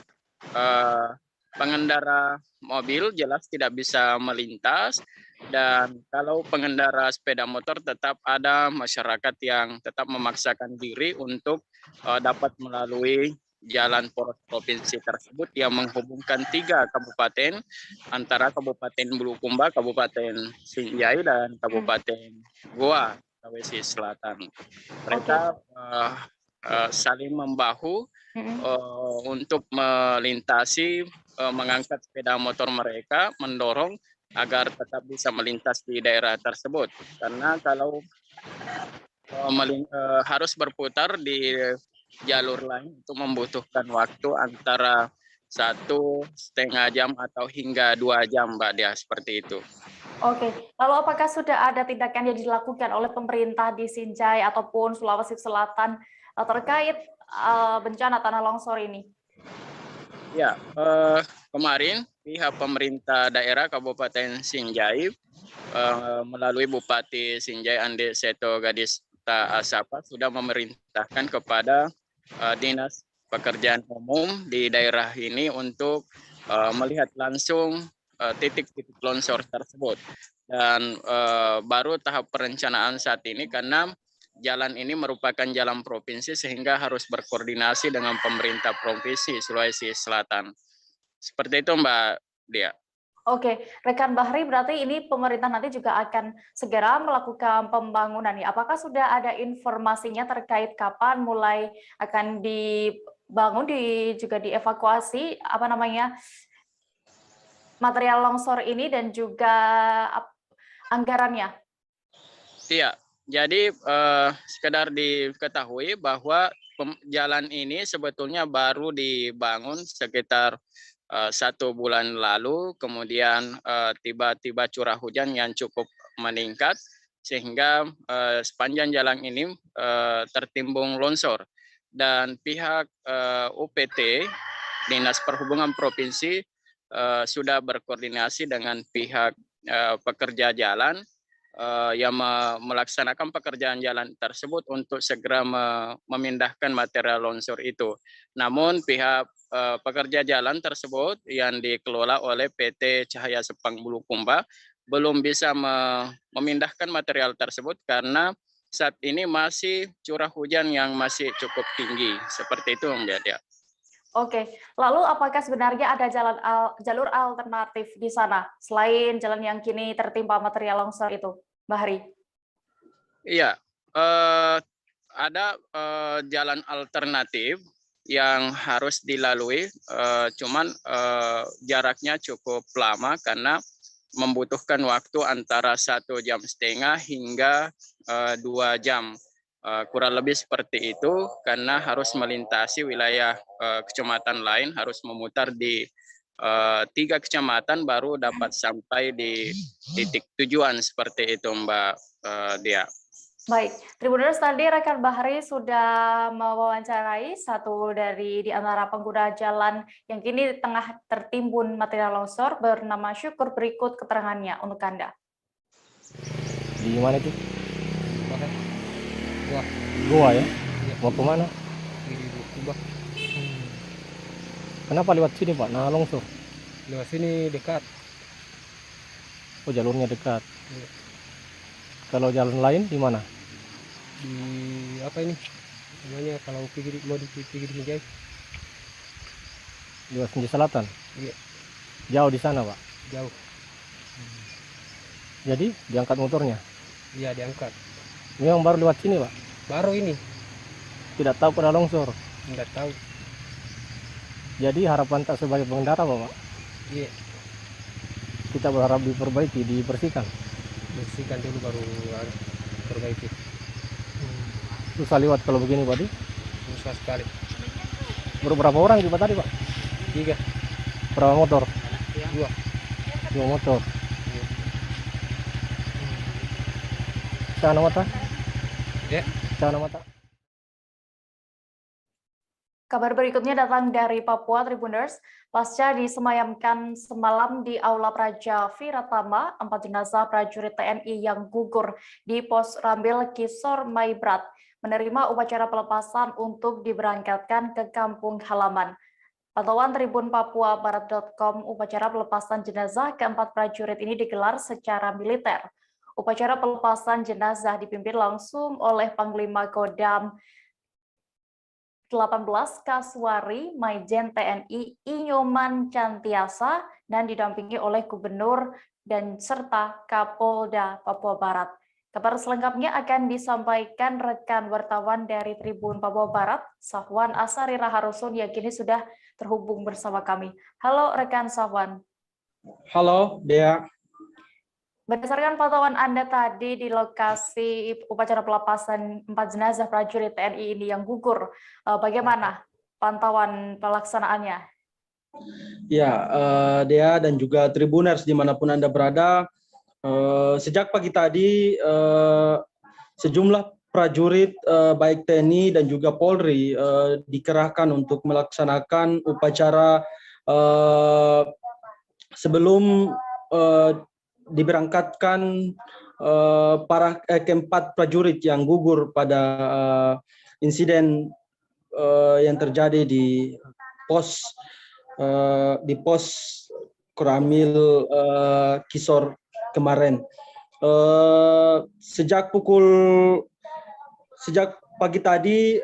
pengendara mobil jelas tidak bisa melintas, dan kalau pengendara sepeda motor tetap ada masyarakat yang tetap memaksakan diri untuk dapat melalui jalan poros provinsi tersebut yang menghubungkan 3 kabupaten antara Kabupaten Bulukumba, Kabupaten Sinjai, dan Kabupaten Goa, Sulawesi Selatan. Mereka saling membahu untuk melintasi, mengangkat sepeda motor mereka, mendorong agar tetap bisa melintas di daerah tersebut. Karena kalau harus berputar di jalur lain itu membutuhkan waktu antara 1,5 jam atau hingga 2 jam, Mbak Dia, seperti itu. Oke, lalu apakah sudah ada tindakan yang dilakukan oleh pemerintah di Sinjai ataupun Sulawesi Selatan terkait bencana tanah longsor ini? Ya, kemarin pihak pemerintah daerah Kabupaten Sinjai melalui Bupati Sinjai Ande Seto Gadista Asapa sudah memerintahkan kepada Dinas Pekerjaan Umum di daerah ini untuk melihat langsung titik-titik longsor tersebut, dan baru tahap perencanaan saat ini karena jalan ini merupakan jalan provinsi sehingga harus berkoordinasi dengan pemerintah provinsi Sulawesi Selatan. Seperti itu, Mbak Dia. Oke, rekan Bahri, berarti ini pemerintah nanti juga akan segera melakukan pembangunan nih. Apakah sudah ada informasinya terkait kapan mulai akan dibangun, juga dievakuasi material longsor ini dan juga anggarannya? Iya, jadi sekedar diketahui bahwa jalan ini sebetulnya baru dibangun sekitar 1 bulan lalu, kemudian tiba-tiba curah hujan yang cukup meningkat sehingga sepanjang jalan ini tertimbun longsor, dan pihak UPT Dinas Perhubungan Provinsi sudah berkoordinasi dengan pihak pekerja jalan yang melaksanakan pekerjaan jalan tersebut untuk segera memindahkan material longsor itu. Namun pihak pekerja jalan tersebut yang dikelola oleh PT Cahaya Sepang Bulukumba belum bisa memindahkan material tersebut karena saat ini masih curah hujan yang masih cukup tinggi. Seperti itu, Mbak Dia. Oke, lalu apakah sebenarnya ada jalur alternatif di sana selain jalan yang kini tertimpa material longsor itu, Mbak Hari? Iya, ada jalan alternatif yang harus dilalui, cuman jaraknya cukup lama karena membutuhkan waktu antara 1,5 jam hingga 2 jam. Kurang lebih seperti itu karena harus melintasi wilayah kecamatan lain, harus memutar di 3 kecamatan baru dapat sampai di titik tujuan, seperti itu, Mbak Dia. Baik, Tribuners, tadi rekan Bahri sudah mewawancarai satu dari di antara pengguna jalan yang kini tengah tertimbun material longsor bernama Syukur. Berikut keterangannya untuk Anda. Di mana itu? Goa ya? Mau ke mana? Kenapa lewat sini, Pak? Nah, longsor. Lewat sini dekat. Oh, jalurnya dekat. Ya. Kalau jalan lain di mana? Di apa ini? Namanya kalau mau di pinggir Sinjai. Di Sinjai Selatan. Iya. Jauh di sana, Pak? Jauh. Jadi diangkat motornya? Iya, diangkat. Memang baru lewat sini, Pak? Baru ini. Tidak tahu pernah longsor? Tidak tahu. Jadi harapan tak sebagai pengendara, Pak? Iya. Kita berharap diperbaiki, dibersihkan. Bersihkan dulu baru perbaiki. Susah lewat kalau begini, Pak? Susah sekali. Berapa orang di tadi, Pak? 3. Berapa motor? 2. 2 motor. Sana mata? Ya. Sana mata. Kabar berikutnya datang dari Papua, Tribuners. Pasca disemayamkan semalam di Aula Praja Viratama, 4 jenazah prajurit TNI yang gugur di Pos Rambil Kisor Maibrat menerima upacara pelepasan untuk diberangkatkan ke kampung halaman. Pantauan Tribun Papua Barat.com, upacara pelepasan jenazah keempat prajurit ini digelar secara militer. Upacara pelepasan jenazah dipimpin langsung oleh Panglima Kodam 18 Kaswari Maijen TNI Inyoman Cantiasa dan didampingi oleh Gubernur dan serta Kapolda Papua Barat. Kabar selengkapnya akan disampaikan rekan wartawan dari Tribun Papua Barat, Safwan Asari Raharusun, yang kini sudah terhubung bersama kami. Halo rekan Safwan. Halo, Dea. Berdasarkan pantauan Anda tadi di lokasi upacara pelepasan 4 jenazah prajurit TNI ini yang gugur, bagaimana pantauan pelaksanaannya? Ya, Dea dan juga Tribuners dimanapun Anda berada, sejak pagi tadi sejumlah prajurit baik TNI dan juga Polri dikerahkan untuk melaksanakan upacara sebelum diberangkatkan para keempat prajurit yang gugur pada insiden yang terjadi di pos Koramil Kisor kemarin. Sejak pagi tadi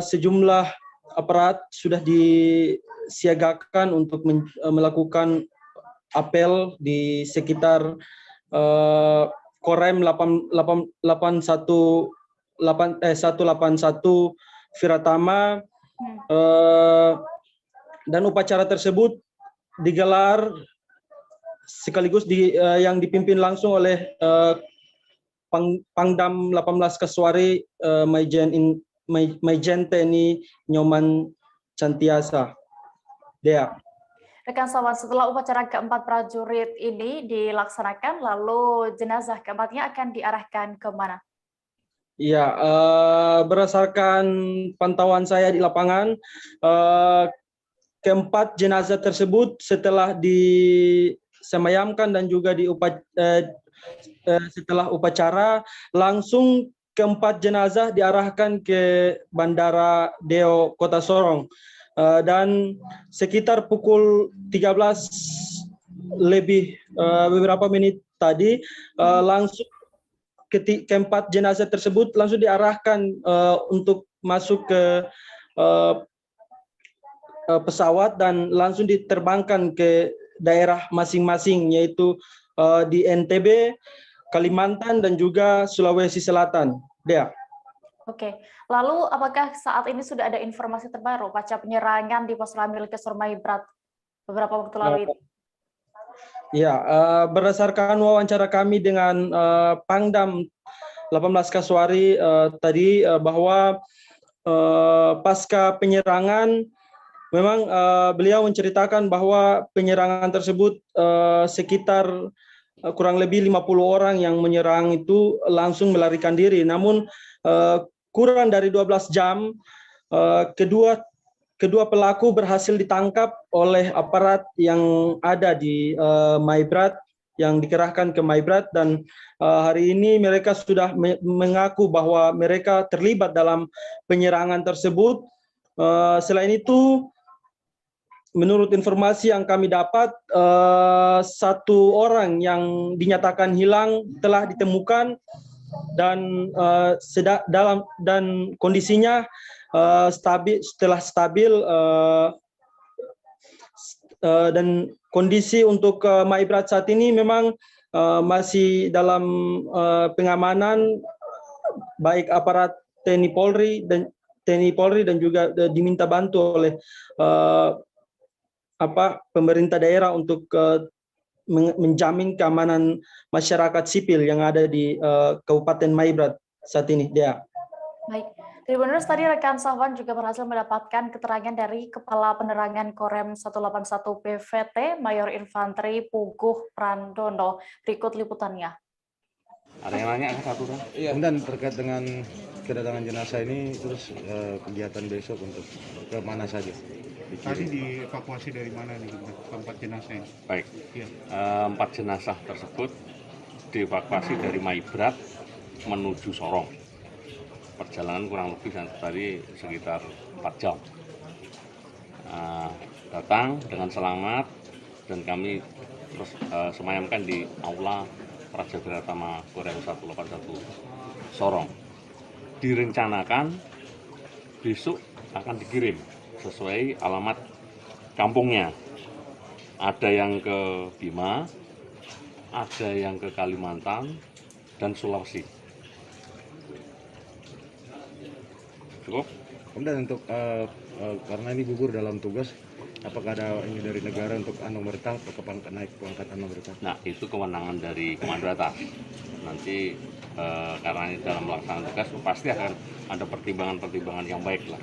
sejumlah aparat sudah disiagakan untuk melakukan apel di sekitar Korem 181 Viratama, dan upacara tersebut digelar sekaligus yang dipimpin langsung oleh Pangdam 18 Kaswari Maijen TNI Nyoman Cantiasa. Dea. Rekan Sawan, setelah upacara keempat prajurit ini dilaksanakan, lalu jenazah keempatnya akan diarahkan ke mana? Ya, berdasarkan pantauan saya di lapangan, keempat jenazah tersebut setelah disemayamkan dan juga setelah upacara, langsung keempat jenazah diarahkan ke Bandara Deo Kota Sorong. Dan sekitar pukul 13 lebih beberapa menit tadi, langsung keempat jenazah tersebut langsung diarahkan untuk masuk ke pesawat dan langsung diterbangkan ke daerah masing-masing, yaitu di NTB, Kalimantan, dan juga Sulawesi Selatan. Dea. Oke, lalu apakah saat ini sudah ada informasi terbaru pasca penyerangan di pos Ramil Kisor Maibrat beberapa waktu lalu ini? Ya, berdasarkan wawancara kami dengan Pangdam 18 Kaswari tadi, bahwa pasca penyerangan memang beliau menceritakan bahwa penyerangan tersebut sekitar kurang lebih 50 orang yang menyerang itu langsung melarikan diri. Namun kurang dari 12 jam kedua pelaku berhasil ditangkap oleh aparat yang ada di Maibrat, yang dikerahkan ke Maibrat, dan hari ini mereka sudah mengaku bahwa mereka terlibat dalam penyerangan tersebut. Selain itu, menurut informasi yang kami dapat, satu orang yang dinyatakan hilang telah ditemukan dan kondisinya setelah stabil, dan kondisi untuk Maibrat saat ini memang masih dalam pengamanan baik aparat TNI Polri dan juga diminta bantu oleh pemerintah daerah untuk menjamin keamanan masyarakat sipil yang ada di Kabupaten Maibrat saat ini. Dea. Baik, Tribuners, tadi rekan Sahwan juga berhasil mendapatkan keterangan dari Kepala Penerangan Korem 181 PVT Mayor Infanteri Puguh Prandono. Berikut liputannya. Ada yang nanya satu kan? Iya. Dan terkait dengan kedatangan jenazah ini, terus kegiatan besok untuk ke mana saja? Tadi dievakuasi dari mana nih tempat jenazah ini? Baik, ya. 4 jenazah tersebut dievakuasi dari Maibrat menuju Sorong. Perjalanan kurang lebih tadi sekitar 4 jam. Datang dengan selamat dan kami terus semayamkan di Aula Praja Viratama Korem 181 Sorong. Direncanakan besok akan dikirim sesuai alamat kampungnya. Ada yang ke Bima, ada yang ke Kalimantan, dan Sulawesi. Cukup? Kemudian untuk karena ini gugur dalam tugas, Apakah ada ini dari negara untuk mereka naik pangkatan mereka? Nah, itu kewenangan dari komando atas. Nanti karena ini dalam melaksanakan tugas pasti akan ada pertimbangan-pertimbangan yang baik lah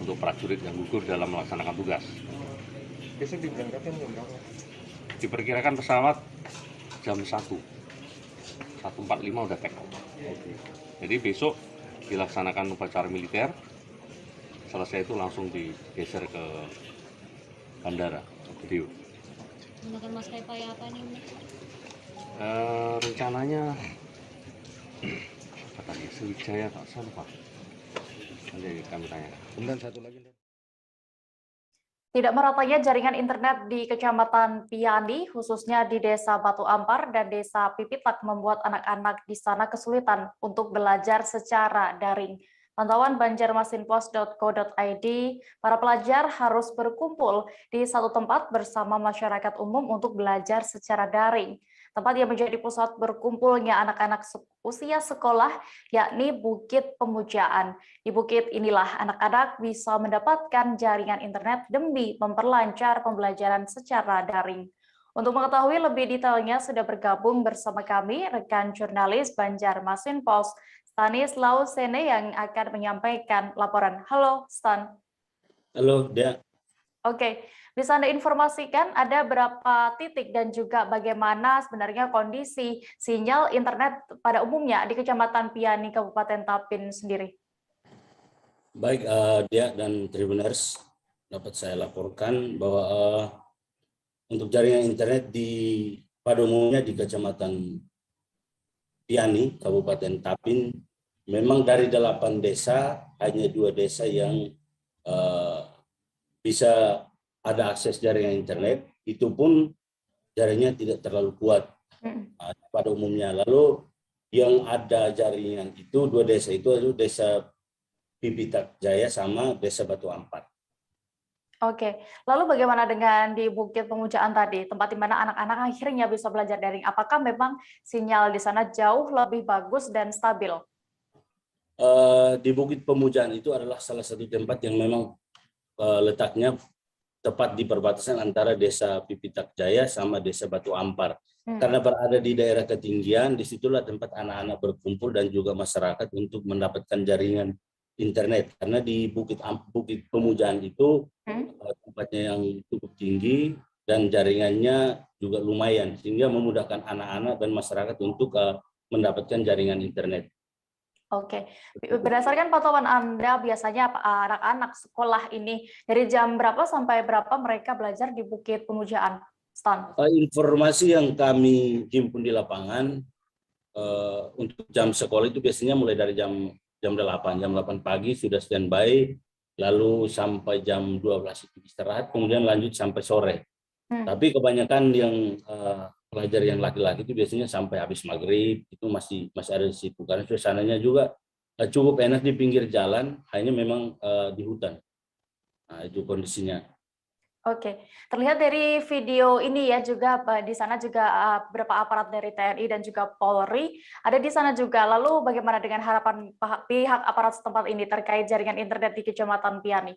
untuk prajurit yang gugur dalam melaksanakan tugas. Besok diberangkatkan jam berapa? Diperkirakan pesawat jam 1.45 udah take off. Jadi besok dilaksanakan upacara militer, selesai itu langsung digeser ke bandara Video. Menggunakan maskapai apa nih? Rencananya apa tadi? Sriwijaya tak salah Pak. Nanti kami tanyakan. Kemudian satu lagi. Tidak meratanya jaringan internet di Kecamatan Piani, khususnya di Desa Batu Ampar dan Desa Pipitak, membuat anak-anak di sana kesulitan untuk belajar secara daring. Pantauan banjarmasinpost.co.id, para pelajar harus berkumpul di satu tempat bersama masyarakat umum untuk belajar secara daring. Tempat yang menjadi pusat berkumpulnya anak-anak usia sekolah, yakni Bukit Pemujaan. Di bukit inilah anak-anak bisa mendapatkan jaringan internet demi memperlancar pembelajaran secara daring. Untuk mengetahui lebih detailnya, sudah bergabung bersama kami rekan jurnalis Banjarmasin Post, Stanislaus Sene, yang akan menyampaikan laporan. Halo, Stan. Halo, Dea. Oke, bisa Anda informasikan ada berapa titik dan juga bagaimana sebenarnya kondisi sinyal internet pada umumnya di Kecamatan Piani, Kabupaten Tapin sendiri? Baik, Dea dan Tribuners, dapat saya laporkan bahwa untuk jaringan internet pada umumnya di Kecamatan Piani, Kabupaten Tapin, memang dari 8 desa, hanya 2 desa yang bisa ada akses jaringan internet, itu pun jaringannya tidak terlalu kuat pada umumnya. Lalu yang ada jaringan itu 2 desa itu adalah Desa Pipitak Jaya sama Desa Batu Ampar. Oke, lalu bagaimana dengan di Bukit Pemujaan tadi, tempat di mana anak-anak akhirnya bisa belajar daring? Apakah memang sinyal di sana jauh lebih bagus dan stabil? Di Bukit Pemujaan itu adalah salah satu tempat yang memang letaknya tepat di perbatasan antara Desa Pipitak Jaya sama Desa Batu Ampar. Karena berada di daerah ketinggian, disitulah tempat anak-anak berkumpul dan juga masyarakat untuk mendapatkan jaringan internet. Karena di Bukit Pemujaan itu tempatnya yang cukup tinggi dan jaringannya juga lumayan, sehingga memudahkan anak-anak dan masyarakat untuk mendapatkan jaringan internet. Oke, berdasarkan pantauan Anda, biasanya anak-anak sekolah ini dari jam berapa sampai berapa mereka belajar di Bukit Pemujaan, Stan? Informasi yang kami himpun di lapangan untuk jam sekolah itu biasanya mulai dari jam 8 pagi sudah standby, lalu sampai jam 12 itu istirahat, kemudian lanjut sampai sore. Tapi kebanyakan yang pelajar yang laki-laki itu biasanya sampai habis maghrib itu masih ada di situ, karena suasananya juga cukup enak di pinggir jalan, hanya memang di hutan. Nah, itu kondisinya. Oke, terlihat dari video ini ya, juga di sana juga beberapa aparat dari TNI dan juga Polri ada di sana juga. Lalu bagaimana dengan harapan pihak aparat setempat ini terkait jaringan internet di Kecamatan Piani?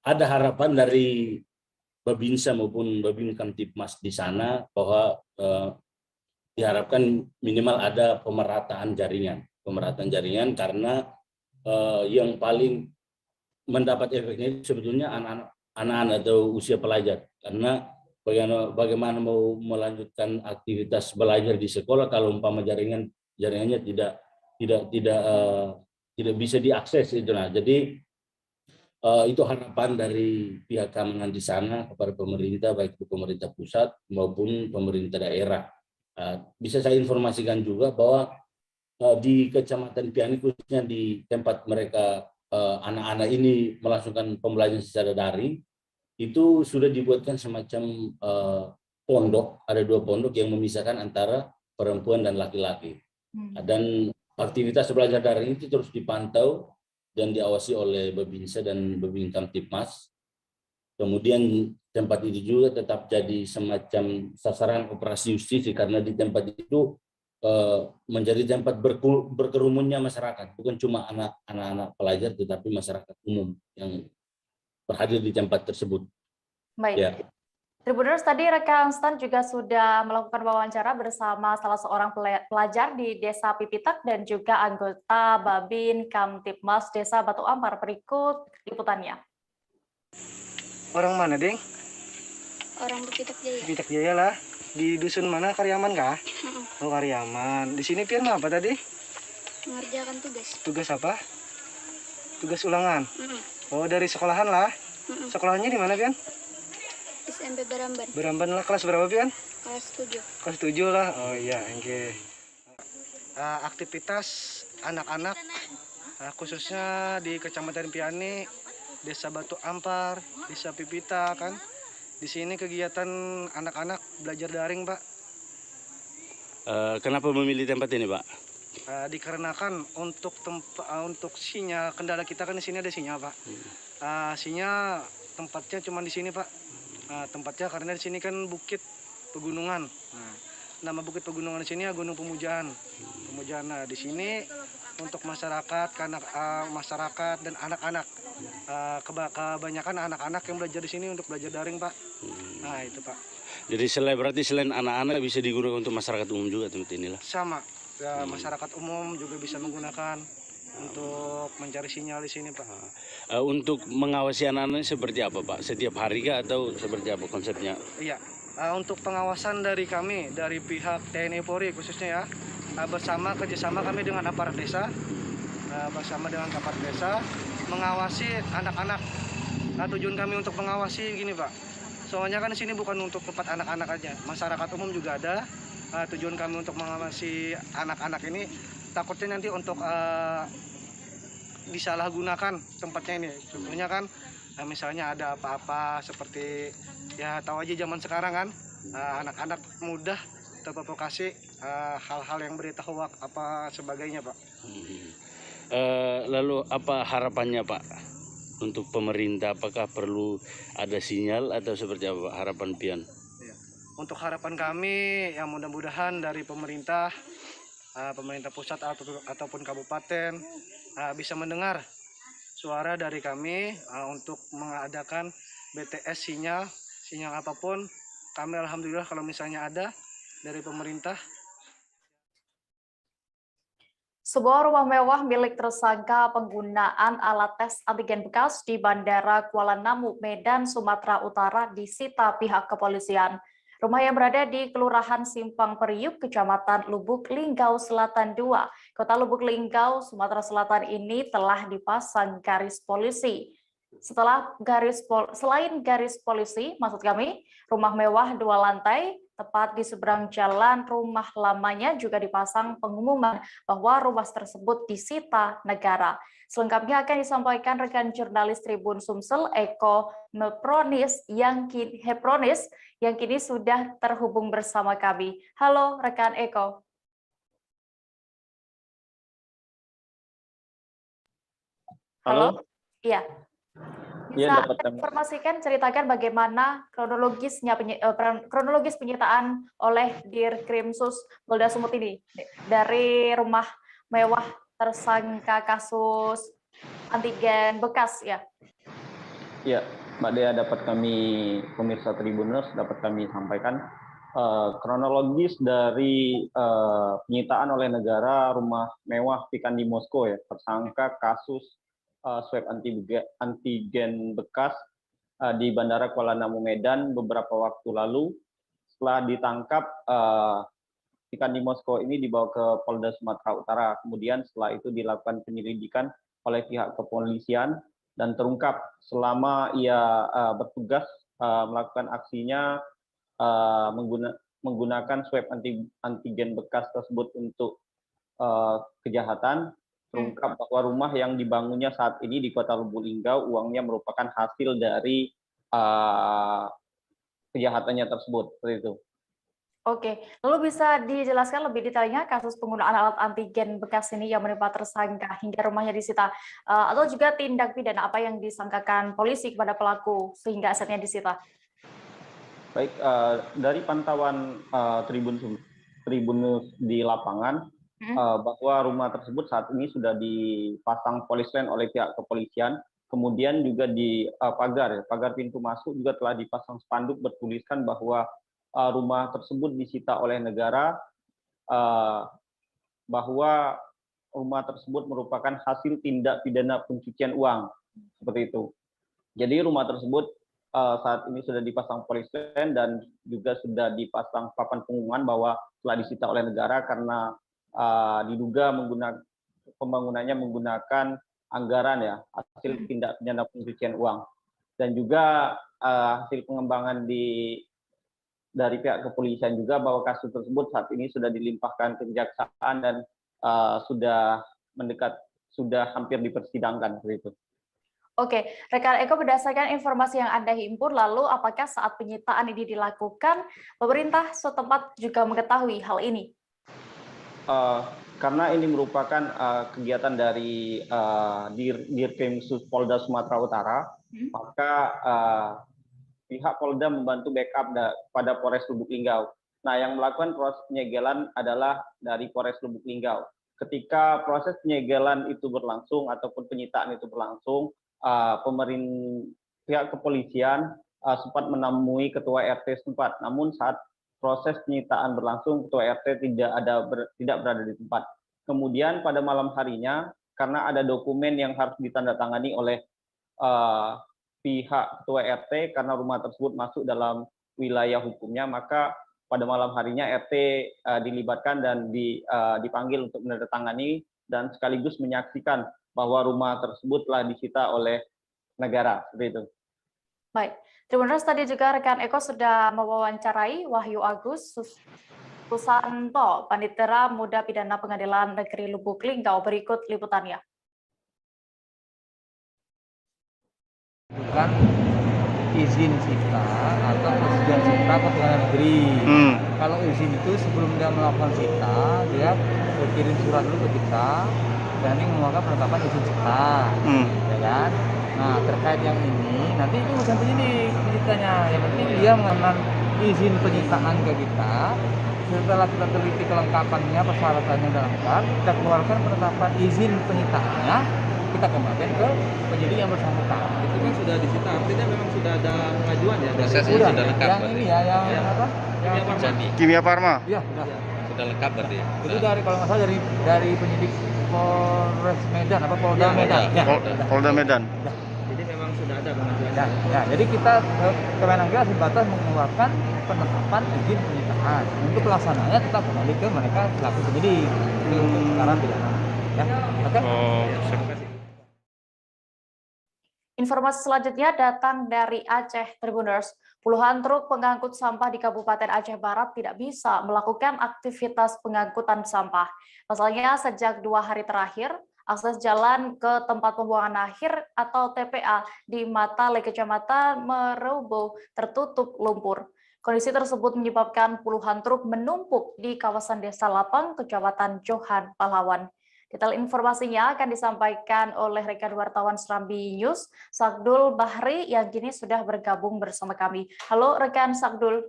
Ada harapan dari Babinsa maupun Babin Kamtipmas di sana bahwa diharapkan minimal ada pemerataan jaringan karena yang paling mendapat efeknya sebetulnya anak-anak atau usia pelajar, karena bagaimana mau melanjutkan aktivitas belajar di sekolah kalau umpama jaringannya tidak bisa diakses itu. Nah, jadi itu harapan dari pihak keamanan di sana kepada pemerintah, baik itu pemerintah pusat maupun pemerintah daerah. Bisa saya informasikan juga bahwa di Kecamatan Piani, khususnya di tempat mereka anak-anak ini melangsungkan pembelajaran secara daring, itu sudah dibuatkan semacam pondok, ada 2 pondok yang memisahkan antara perempuan dan laki-laki. Dan aktivitas belajar daring itu terus dipantau dan diawasi oleh Babinsa dan Babin Kamtipmas. Kemudian tempat itu juga tetap jadi semacam sasaran operasi justisi, karena di tempat itu menjadi tempat berkerumunnya masyarakat, bukan cuma anak-anak pelajar tetapi masyarakat umum yang berhadir di tempat tersebut. Baik. Ya. Tribuners, tadi rekan Stan juga sudah melakukan wawancara bersama salah seorang pelajar di Desa Pipitak dan juga anggota Babin Kamtibmas Desa Batu Ampar. Berikut liputannya. Orang mana, Deng? Orang Pipitak Jaya. Pipitak Jaya lah. Di dusun mana, Karyaman kah? Oh, Karyaman. Di sini Pian apa tadi? Mengerjakan tugas. Tugas apa? Tugas ulangan. Oh, dari sekolahan lah. Sekolahnya di mana, Pian? SMP Beramban. Beramban lah, kelas berapa, Pian? Kelas 7. Kelas 7 lah. Oh iya, oke. Aktivitas anak-anak khususnya di Kecamatan Piani, Desa Batu Ampar, Desa Pipita kan. Di sini kegiatan anak-anak belajar daring, Pak. Kenapa memilih tempat ini, Pak? Dikarenakan untuk sinyal, kendala kita kan di sini ada sinyal, Pak. Sinyal tempatnya cuma di sini, Pak. Tempatnya karena di sini kan bukit pegunungan. Nama bukit pegunungan di sini ya Gunung Pemujaan. Nah, di sini untuk masyarakat, masyarakat dan anak-anak. Kebanyakan anak-anak yang belajar di sini untuk belajar daring, Pak. Nah, itu, Pak. Jadi berarti selain anak-anak bisa digunakan untuk masyarakat umum juga tempat inilah. Sama. Ya, masyarakat umum juga bisa menggunakan untuk mencari sinyal di sini, Pak. Untuk mengawasi anak-anak seperti apa, Pak? Setiap hari kah atau seperti apa konsepnya? Iya, untuk pengawasan dari kami, dari pihak TNI Polri khususnya ya, kerjasama kami dengan aparat desa, mengawasi anak-anak. Tujuan kami untuk mengawasi gini, Pak. Soalnya kan di sini bukan untuk tempat anak-anak aja, masyarakat umum juga ada. Tujuan kami untuk mengawasi anak-anak ini takutnya nanti untuk disalahgunakan tempatnya ini. Contohnya kan misalnya ada apa-apa seperti ya tahu aja zaman sekarang kan anak-anak mudah terprovokasi hal-hal yang berita hoax apa sebagainya, Pak. Lalu apa harapannya, Pak, untuk pemerintah? Apakah perlu ada sinyal atau seperti apa, Pak, harapan Pian? Untuk harapan kami ya mudah-mudahan dari pemerintah pusat ataupun kabupaten bisa mendengar suara dari kami untuk mengadakan BTS sinyal apapun. Kami alhamdulillah kalau misalnya ada dari pemerintah. Sebuah rumah mewah milik tersangka penggunaan alat tes antigen bekas di Bandara Kuala Namu, Medan, Sumatera Utara disita pihak kepolisian. Rumah yang berada di Kelurahan Simpang Periuk, Kecamatan Lubuk Linggau Selatan 2, Kota Lubuk Linggau, Sumatera Selatan ini telah dipasang garis polisi. Selain garis polisi, maksud kami, rumah mewah 2 lantai, tepat di seberang jalan rumah lamanya juga dipasang pengumuman bahwa rumah tersebut disita negara. Selengkapnya akan disampaikan rekan jurnalis Tribun Sumsel Eko Hepronis yang kini sudah terhubung bersama kami. Halo rekan Eko. Halo. Iya. Bisa informasikan, ceritakan bagaimana kronologis penyitaan oleh Dirkrimsus Polda Sumut ini dari rumah mewah tersangka kasus antigen bekas ya? Iya, Mbak Dea, dapat kami pemirsa Tribuners dapat kami sampaikan kronologis dari penyitaan oleh negara rumah mewah Pikandi Moskow ya, tersangka kasus swab antigen bekas di Bandara Kuala Namu, Medan beberapa waktu lalu. Setelah ditangkap, Pikandi Moskow ini dibawa ke Polda Sumatera Utara. Kemudian setelah itu dilakukan penyelidikan oleh pihak kepolisian dan terungkap selama ia bertugas melakukan aksinya menggunakan swab antigen bekas tersebut untuk kejahatan. Terungkap bahwa rumah yang dibangunnya saat ini di Kota Lubuk Linggau uangnya merupakan hasil dari kejahatannya tersebut. Seperti itu. Oke, lalu bisa dijelaskan lebih detailnya kasus penggunaan alat antigen bekas ini yang menimpa tersangka hingga rumahnya disita, atau juga tindak pidana apa yang disangkakan polisi kepada pelaku sehingga asetnya disita? Baik, dari pantauan Tribunus di lapangan, bahwa rumah tersebut saat ini sudah dipasang polis lain oleh pihak kepolisian Kemudian juga di pagar pintu masuk juga telah dipasang spanduk bertuliskan bahwa rumah tersebut disita oleh negara, bahwa rumah tersebut merupakan hasil tindak pidana pencucian uang, seperti itu. Jadi rumah tersebut saat ini sudah dipasang polismen dan juga sudah dipasang papan pengumuman bahwa telah disita oleh negara karena diduga pembangunannya menggunakan anggaran ya, hasil tindak pidana pencucian uang. Dan juga hasil pengembangan dari pihak kepolisian juga bahwa kasus tersebut saat ini sudah dilimpahkan ke kejaksaan dan sudah hampir dipersidangkan, seperti itu. Oke, rekan Eko, berdasarkan informasi yang Anda himpun, lalu apakah saat penyitaan ini dilakukan, pemerintah setempat juga mengetahui hal ini? Karena ini merupakan kegiatan dari Dirkrimsus Polda Sumatera Utara, maka pihak Polda membantu backup pada Polres Lubuk Linggau. Nah, yang melakukan proses penyegelan adalah dari Polres Lubuk Linggau. Ketika proses penyegelan itu berlangsung ataupun penyitaan itu berlangsung, pihak kepolisian sempat menemui ketua RT setempat. Namun saat proses penyitaan berlangsung, ketua RT tidak berada di tempat. Kemudian pada malam harinya, karena ada dokumen yang harus ditandatangani oleh pihak ketua RT karena rumah tersebut masuk dalam wilayah hukumnya, maka pada malam harinya RT dilibatkan dan dipanggil untuk menandatangani dan sekaligus menyaksikan bahwa rumah tersebut telah disita oleh negara, seperti itu. Baik, terima kasih. Tadi juga rekan Eko sudah mewawancarai Wahyu Agus Susanto, Panitera Muda Pidana Pengadilan Negeri Lubuk Linggau. Berikut liputannya. Bukan izin cipta atau persetujuan cipta ke pengadilan negeri. Kalau izin itu sebelum dia melakukan cipta, dia berkirim surat dulu ke kita, dan ini mengeluarkan penetapan izin cipta, ya kan? Nah, terkait yang ini, nanti itu urusan penyidik penyidikannya. Yang penting dia mengenai izin penyitaan ke kita. Setelah kita teliti kelengkapannya, persyaratannya dan lengkap, kita keluarkan penetapan izin penyitaannya, kita kembalikan ke penyidik yang bersangkutan. Itu kan sudah disita, artinya memang sudah ada pengajuan ya? Prosesnya sudah lengkap. Yang ini ya, yang apa? Kimia Farma. Iya, sudah. Sudah lengkap berarti ya? Itu dari, kalau nggak salah dari penyidik Polres Medan, apa Polda Medan? Ya, Polda Medan. Ya. Jadi memang sudah ada pengajuan. Ya, jadi kita Kemenagri sebatas mengeluarkan penetapan izin penyitaan. Untuk pelaksanaannya tetap kembali ke mereka selaku penyidik untuk perkara pidana. Ya, oke? Terima kasih. Informasi selanjutnya datang dari Aceh, Tribuners. Puluhan truk pengangkut sampah di Kabupaten Aceh Barat tidak bisa melakukan aktivitas pengangkutan sampah. Pasalnya, sejak 2 hari terakhir, akses jalan ke tempat pembuangan akhir atau TPA di Matale, Kecamatan Merubo tertutup lumpur. Kondisi tersebut menyebabkan puluhan truk menumpuk di kawasan Desa Lapang, Kecamatan Johan, Pahlawan. Detail informasinya akan disampaikan oleh rekan wartawan Serambi News, Sakdul Bahri, yang kini sudah bergabung bersama kami. Halo rekan Sakdul.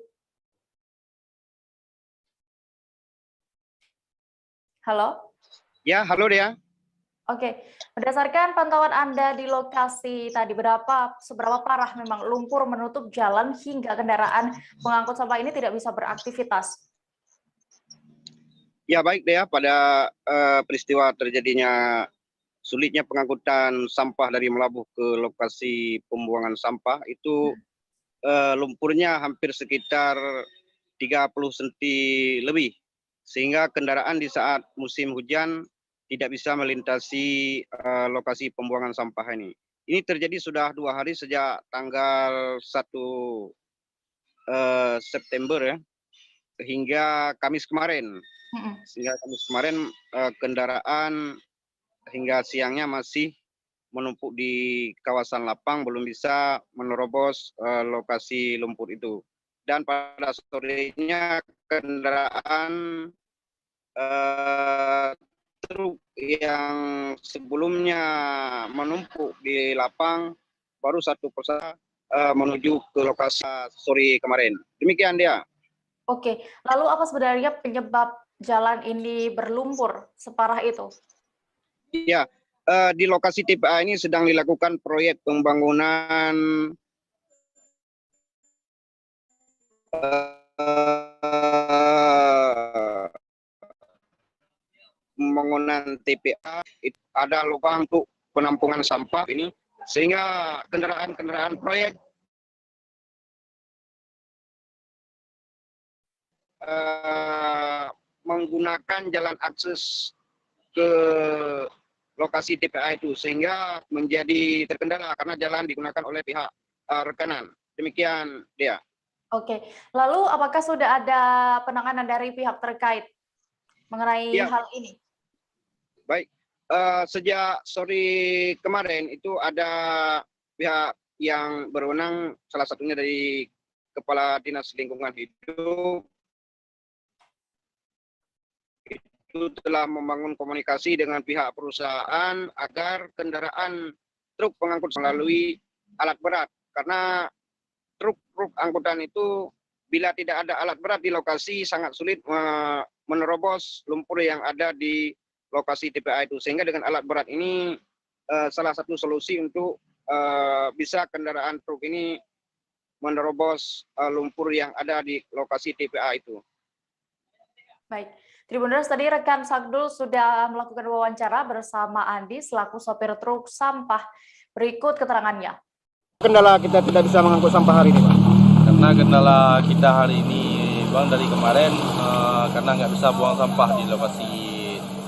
Halo? Ya, halo Dea. Oke, berdasarkan pantauan Anda di lokasi tadi, seberapa parah memang lumpur menutup jalan hingga kendaraan pengangkut sampah ini tidak bisa beraktivitas? Ya baik Dea, pada peristiwa terjadinya sulitnya pengangkutan sampah dari Melabuh ke lokasi pembuangan sampah itu lumpurnya hampir sekitar 30 cm lebih, sehingga kendaraan di saat musim hujan tidak bisa melintasi lokasi pembuangan sampah ini. Ini terjadi sudah 2 hari sejak tanggal 1 September ya, hingga Kamis kemarin. Sehingga Kamis kemarin kendaraan hingga siangnya masih menumpuk di kawasan Lapang, belum bisa menerobos lokasi lumpur itu. Dan pada sorenya kendaraan truk yang sebelumnya menumpuk di Lapang baru satu persatu menuju ke lokasi sore kemarin. Demikian dia. Oke, lalu apa sebenarnya penyebab jalan ini berlumpur separah itu? Iya, di lokasi TPA ini sedang dilakukan proyek pembangunan TPA. Ada lubang untuk penampungan sampah ini, sehingga kendaraan-kendaraan proyek menggunakan jalan akses ke lokasi TPA itu, sehingga menjadi terkendala karena jalan digunakan oleh pihak rekanan. Demikian, Dea. Oke, lalu apakah sudah ada penanganan dari pihak terkait mengenai hal ini? Baik, sejak sore kemarin itu ada pihak yang berwenang, salah satunya dari Kepala Dinas Lingkungan Hidup, itu telah membangun komunikasi dengan pihak perusahaan agar kendaraan truk pengangkut melalui alat berat, karena truk angkutan itu bila tidak ada alat berat di lokasi sangat sulit menerobos lumpur yang ada di lokasi TPA itu, sehingga dengan alat berat ini salah satu solusi untuk bisa kendaraan truk ini menerobos lumpur yang ada di lokasi TPA itu. Baik, Tribuners, tadi rekan Sagdul sudah melakukan wawancara bersama Andi selaku sopir truk sampah. Berikut keterangannya. Kendala kita tidak bisa mengangkut sampah hari ini, Pak? Karena kendala kita hari ini, Bang, dari kemarin karena nggak bisa buang sampah di lokasi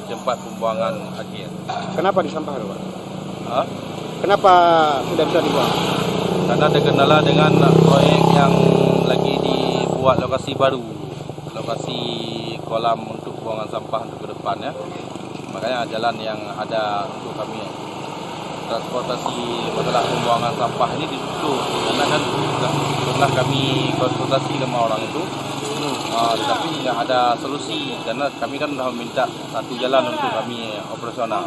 tempat pembuangan akhir. Kenapa di sampah, Pak? Kenapa tidak bisa dibuang? Karena ada kendala dengan proyek yang lagi dibuat lokasi baru, lokasi kolam untuk buangan sampah untuk ke depannya. Makanya jalan yang ada untuk kami transportasi masalah pembuangan sampah ini ditutup, karena kan pernah kami konsultasi sama orang itu, tapi nggak ada solusi, karena kami kan sudah meminta satu jalan untuk kami operasional,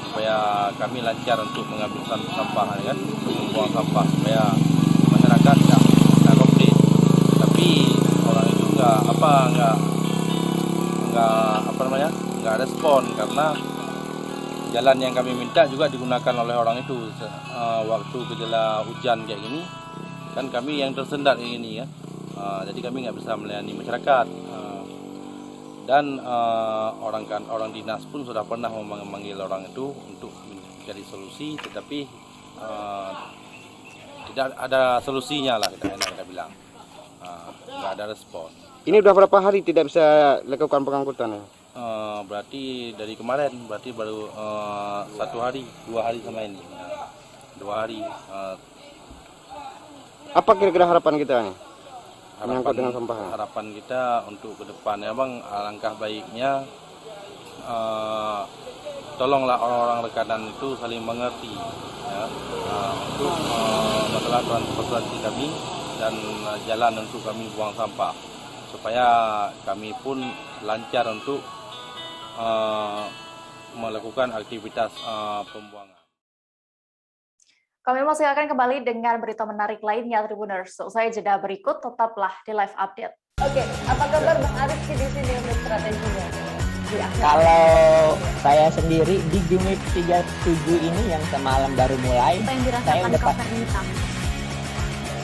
supaya kami lancar untuk mengambil sampah, kan, untuk membuang sampah, supaya masyarakat nggak komplain. Tapi orang itu nggak respon, karena jalan yang kami minta juga digunakan oleh orang itu waktu gejala hujan kayak gini, kan kami yang tersendat kayak gini, ya. Jadi kami nggak bisa melayani masyarakat, dan orang dinas pun sudah pernah memanggil orang itu untuk mencari solusi, tetapi tidak ada solusinya lah, kita bilang, nggak ada respon. Ini udah berapa hari tidak bisa lakukan pengangkutan, ya? Berarti dari kemarin, berarti baru 1 hari, 2 hari sama ini, 2 hari. Apa kira-kira harapan kita nih? Menyangkut dengan sampah. Harapan kita untuk ke depannya, Bang, alangkah baiknya tolonglah orang-orang rekanan itu saling mengerti, ya, untuk masalah transportasi kami dan jalan untuk kami buang sampah, supaya kami pun lancar untuk melakukan aktivitas pembuangan. Kami masih akan kembali dengan berita menarik lainnya, Tribuners. Usai jeda berikut, tetaplah di live update. Oke, apa kabar Bang Arif di sini untuk strateginya? Kalau saya sendiri di Gimik 37 ini yang semalam baru mulai, apa yang saya dirasakan dapat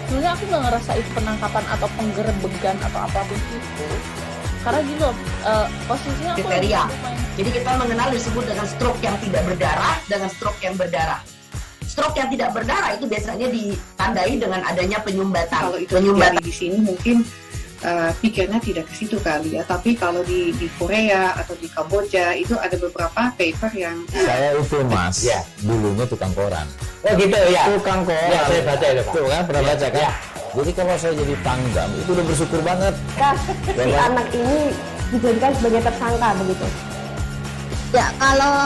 sebenarnya aku nggak ngerasa itu penangkapan atau penggerebegan atau apapun itu, karena gini loh, posisinya aku kriteria. Jadi kita mengenal disebut dengan stroke yang tidak berdarah dengan stroke yang berdarah. Stroke yang tidak berdarah itu biasanya ditandai dengan adanya penyumbatan. Kalau itu terjadi di sini mungkin pikirnya tidak ke situ kali ya, tapi kalau di Korea atau di Kamboja itu ada beberapa paper yang saya itu Mas, ya, dulunya tukang koran. Oh gitu ya. Tukang koran. Ya, saya baca itu, Pak. Tuh kan pernah baca kan? Ya. Jadi kalau saya jadi Pangdam itu udah bersyukur banget. Si anak ini dijadikan sebagai tersangka begitu. Ya, kalau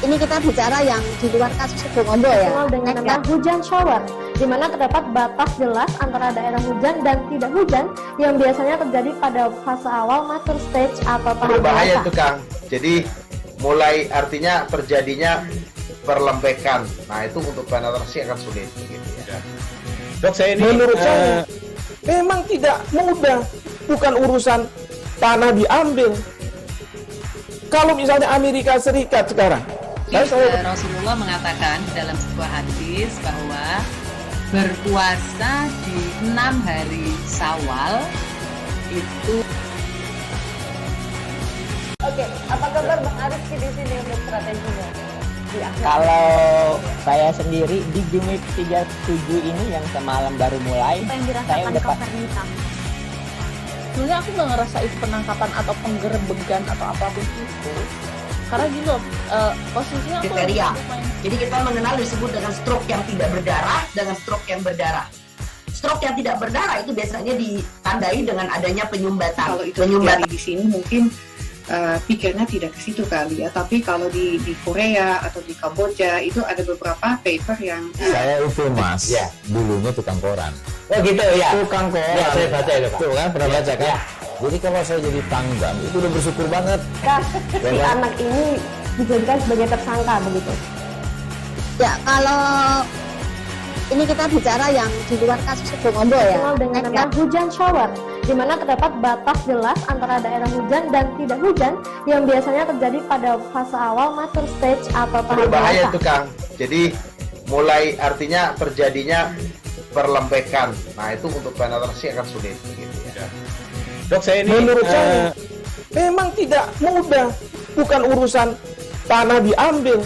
ini kita bicara yang di luar kasus Sebongombo ya. Dengan nama hujan shower, di mana terdapat batas jelas antara daerah hujan dan tidak hujan yang biasanya terjadi pada fase awal mature stage atau tahap berbahaya dewasa. itu Kang. Jadi mulai artinya terjadinya perlembekan. Nah itu untuk penetrasi akan sulit. Gitu ya. Dok, saya ini menurut saya memang tidak mudah, bukan urusan tanah diambil. Kalau misalnya Amerika Serikat sekarang Rasulullah mengatakan dalam sebuah hadis bahwa berpuasa di 6 hari Syawal itu. Oke, apa kabar Bang Arifki di sini untuk strateginya? Kalau saya sendiri di Gimik 37 ini yang semalam baru mulai, saya udah pasti. Sebenarnya aku nggak ngerasa itu penangkapan atau penggerebegan atau apapun itu, karena gini loh, posisinya aku kriteria. Jadi kita mengenal disebut dengan stroke yang tidak berdarah dengan stroke yang berdarah. Stroke yang tidak berdarah itu biasanya ditandai dengan adanya penyumbatan. Kalau itu terjadi di sini mungkin pikirnya tidak ke situ kali ya, tapi kalau di Korea atau di Kamboja itu ada beberapa paper yang saya itu mas, ya dulunya tukang koran. Oh gitu ya. Tukang koran. Ya, saya baca itu Pak. Tuh kan pernah baca kan? Ya. Jadi kalau saya jadi tanggam itu udah bersyukur banget. Si anak ini dijadikan sebagai tersangka begitu. Ya kalau ini kita bicara yang di luar kasus Sebongondo ya. Dengan hujan shower, di mana terdapat batas jelas antara daerah hujan dan tidak hujan yang biasanya terjadi pada fase awal mature stage atau tahap berbahaya itu Kang. Jadi mulai artinya terjadinya perlembekan. Nah itu untuk penetrasi akan sulit. Gitu ya. Dok saya ini menurut saya memang tidak mudah, bukan urusan tanah diambil.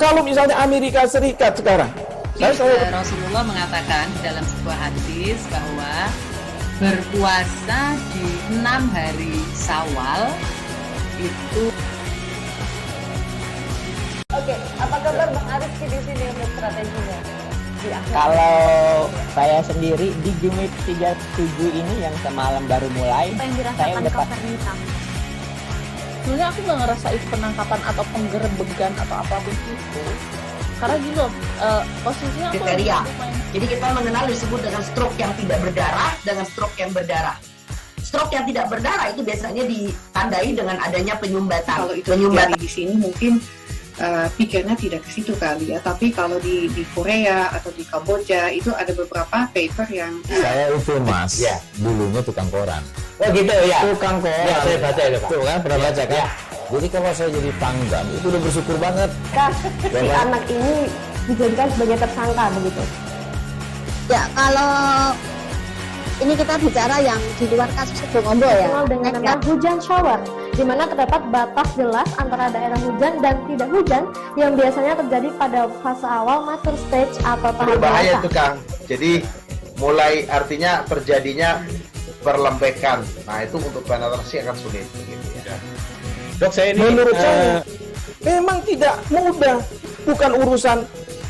Kalau misalnya Amerika Serikat sekarang. Rasulullah mengatakan dalam sebuah hadis bahwa berpuasa di 6 hari Syawal itu. Oke, apa kabar Bang Arifki di sini untuk strateginya? Kalau saya sendiri di Gimik 37 ini yang semalam baru mulai, saya udah pasti. Sebenarnya aku nggak ngerasa itu penangkapan atau penggerebegan atau apapun itu, karena gini loh, posisinya kriteria. Jadi kita mengenal disebut dengan stroke yang tidak berdarah dengan stroke yang berdarah. Stroke yang tidak berdarah itu biasanya ditandai dengan adanya penyumbatan. Kalau itu terjadi di sini mungkin pikirnya tidak ke situ kali ya, tapi kalau di Korea atau di Kamboja itu ada beberapa paper yang saya itu mas, ya dulunya tukang koran. Oh gitu ya. Tukang koran. Ya, saya baca itu Pak. Tuh kan pernah baca kan? Ya. Jadi kalau saya jadi tanggam itu udah bersyukur banget. Si anak ini dijadikan sebagai tersangka begitu. Ya kalau ini kita bicara yang di luar kasus Sebongondo ya. Dengan hujan shower, di mana terdapat batas jelas antara daerah hujan dan tidak hujan yang biasanya terjadi pada fase awal mature stage atau tahap berbahaya itu Kang. Jadi mulai artinya terjadinya perlembekan. Nah itu untuk penetrasi akan sulit. Gitu ya. Dok saya ini menurut saya memang tidak mudah, bukan urusan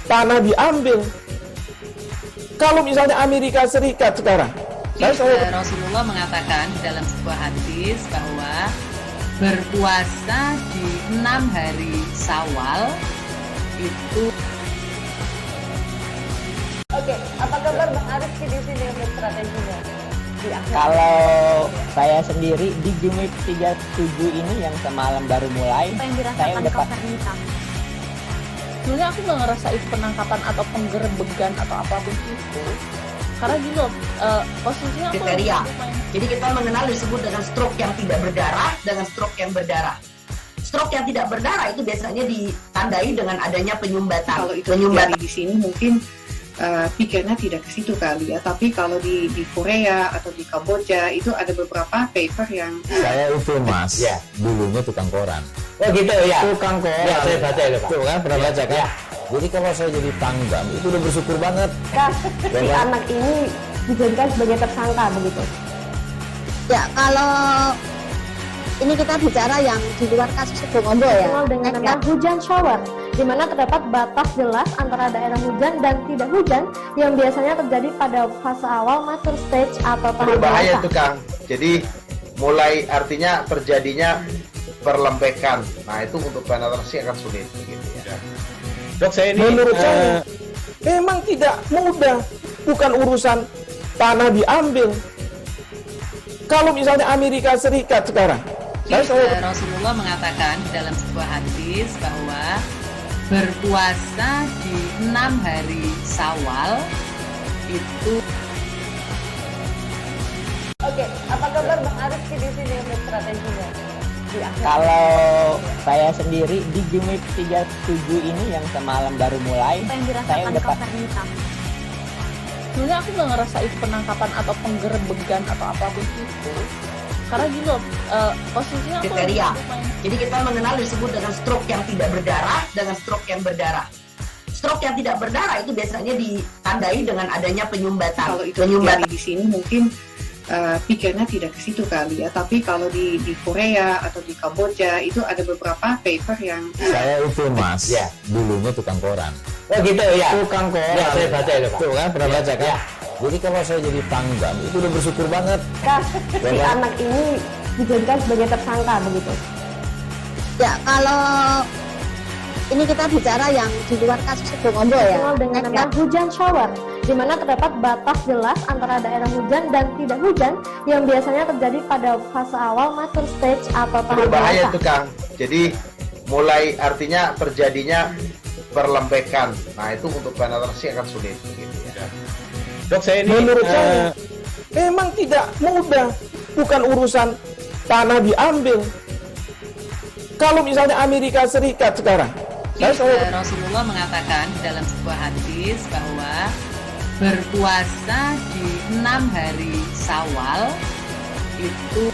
tanah diambil. Kalau misalnya Amerika Serikat sekarang. Rasulullah mengatakan dalam sebuah hadis bahwa berpuasa di 6 hari Syawal itu. Oke, apa kabar Bang Arifki di sini untuk strateginya? Kalau saya sendiri di Gimik 37 ini yang semalam baru mulai, saya udah pasti. Sebenarnya aku nggak ngerasa itu penangkapan atau penggerebegan atau apapun itu, karena gini loh, posisinya kriteria. Jadi kita mengenal disebut dengan stroke yang tidak berdarah dengan stroke yang berdarah. Stroke yang tidak berdarah itu biasanya ditandai dengan adanya penyumbatan. Kalau itu terjadi di sini mungkin pikirnya tidak ke situ kali ya, tapi kalau di Korea atau di Kamboja itu ada beberapa paper yang saya itu mas, ya dulunya tukang koran. Oh gitu ya. Tukang koran. Ya, saya baca itu Pak. Tuh kan pernah baca kan? Ya. Jadi kalau saya jadi tanggam itu udah bersyukur banget. Si anak ini dijadikan sebagai tersangka begitu. Ya kalau ini kita bicara yang di luar kasus Sebongondo ya. Dengan hujan shower, di mana terdapat batas jelas antara daerah hujan dan tidak hujan yang biasanya terjadi pada fase awal mature stage atau tahap berbahaya itu Kang. Jadi mulai artinya terjadinya perlembekan. Nah itu untuk penetrasi akan sulit. Gitu ya. Dok saya ini menurut saya memang tidak mudah, bukan urusan tanah diambil. Kalau misalnya Amerika Serikat sekarang. Rasulullah mengatakan dalam sebuah hadis bahwa berpuasa di 6 hari Syawal itu. Oke, apa kabar Bang Arifki di sini untuk strateginya? Kalau saya sendiri di Gimik 37 ini yang semalam baru mulai, saya udah pasti. Sebenarnya aku nggak ngerasa itu penangkapan atau penggerebegan atau apapun itu. Karena gini loh, posisinya aku kriteria. Jadi kita mengenal disebut dengan stroke yang tidak berdarah dengan stroke yang berdarah. Stroke yang tidak berdarah itu biasanya ditandai dengan adanya penyumbatan. Kalau itu terjadi di sini mungkin pikirnya tidak ke situ kali ya, tapi kalau di Korea atau di Kamboja itu ada beberapa paper yang Saya itu mas, dulunya tukang koran. Oh gitu ya. Tukang koran. Ya, saya baca itu Pak. Tuh kan, pernah baca kan? Jadi kalau saya jadi Pangdam, itu udah bersyukur banget. Si anak ini dijadikan sebagai tersangka begitu. Ya, kalau ini kita bicara yang di luar kasus Sebongombo ya. Dengan nama hujan shower, di mana terdapat batas jelas antara daerah hujan dan tidak hujan yang biasanya terjadi pada fase awal mature stage atau tahap Berbahaya dewasa. itu Kang. Jadi mulai artinya terjadinya perlembekan. Nah itu untuk penetrasi akan sulit. Gitu ya. Dok, saya ini menurut saya memang tidak mudah, bukan urusan tanah diambil. Kalau misalnya Amerika Serikat sekarang, Rasulullah mengatakan dalam sebuah hadis bahwa berpuasa di 6 hari Syawal itu.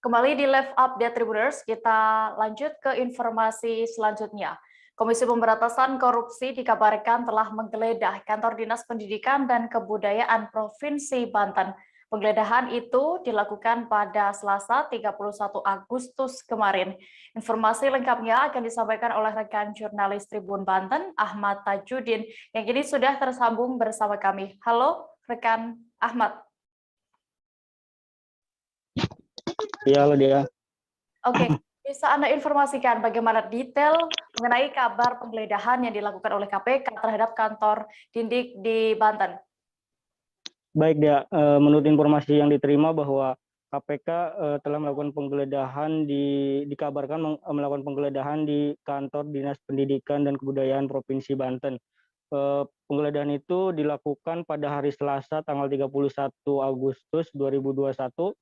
Kembali di Live Update Tribuners, kita lanjut ke informasi selanjutnya. Komisi Pemberantasan Korupsi dikabarkan telah menggeledah kantor Dinas Pendidikan dan Kebudayaan Provinsi Banten. Penggeledahan itu dilakukan pada Selasa 31 Agustus kemarin. Informasi lengkapnya akan disampaikan oleh rekan jurnalis Tribun Banten, Ahmad Tajudin, yang kini sudah tersambung bersama kami. Halo, rekan Ahmad. Iya, halo dia. Oke, bisa Anda informasikan bagaimana detail mengenai kabar penggeledahan yang dilakukan oleh KPK terhadap kantor Dindik di Banten? Baik dia, menurut informasi yang diterima bahwa KPK telah melakukan penggeledahan dikabarkan melakukan penggeledahan di kantor Dinas Pendidikan dan Kebudayaan Provinsi Banten. Penggeledahan itu dilakukan pada hari Selasa tanggal 31 Agustus 2021,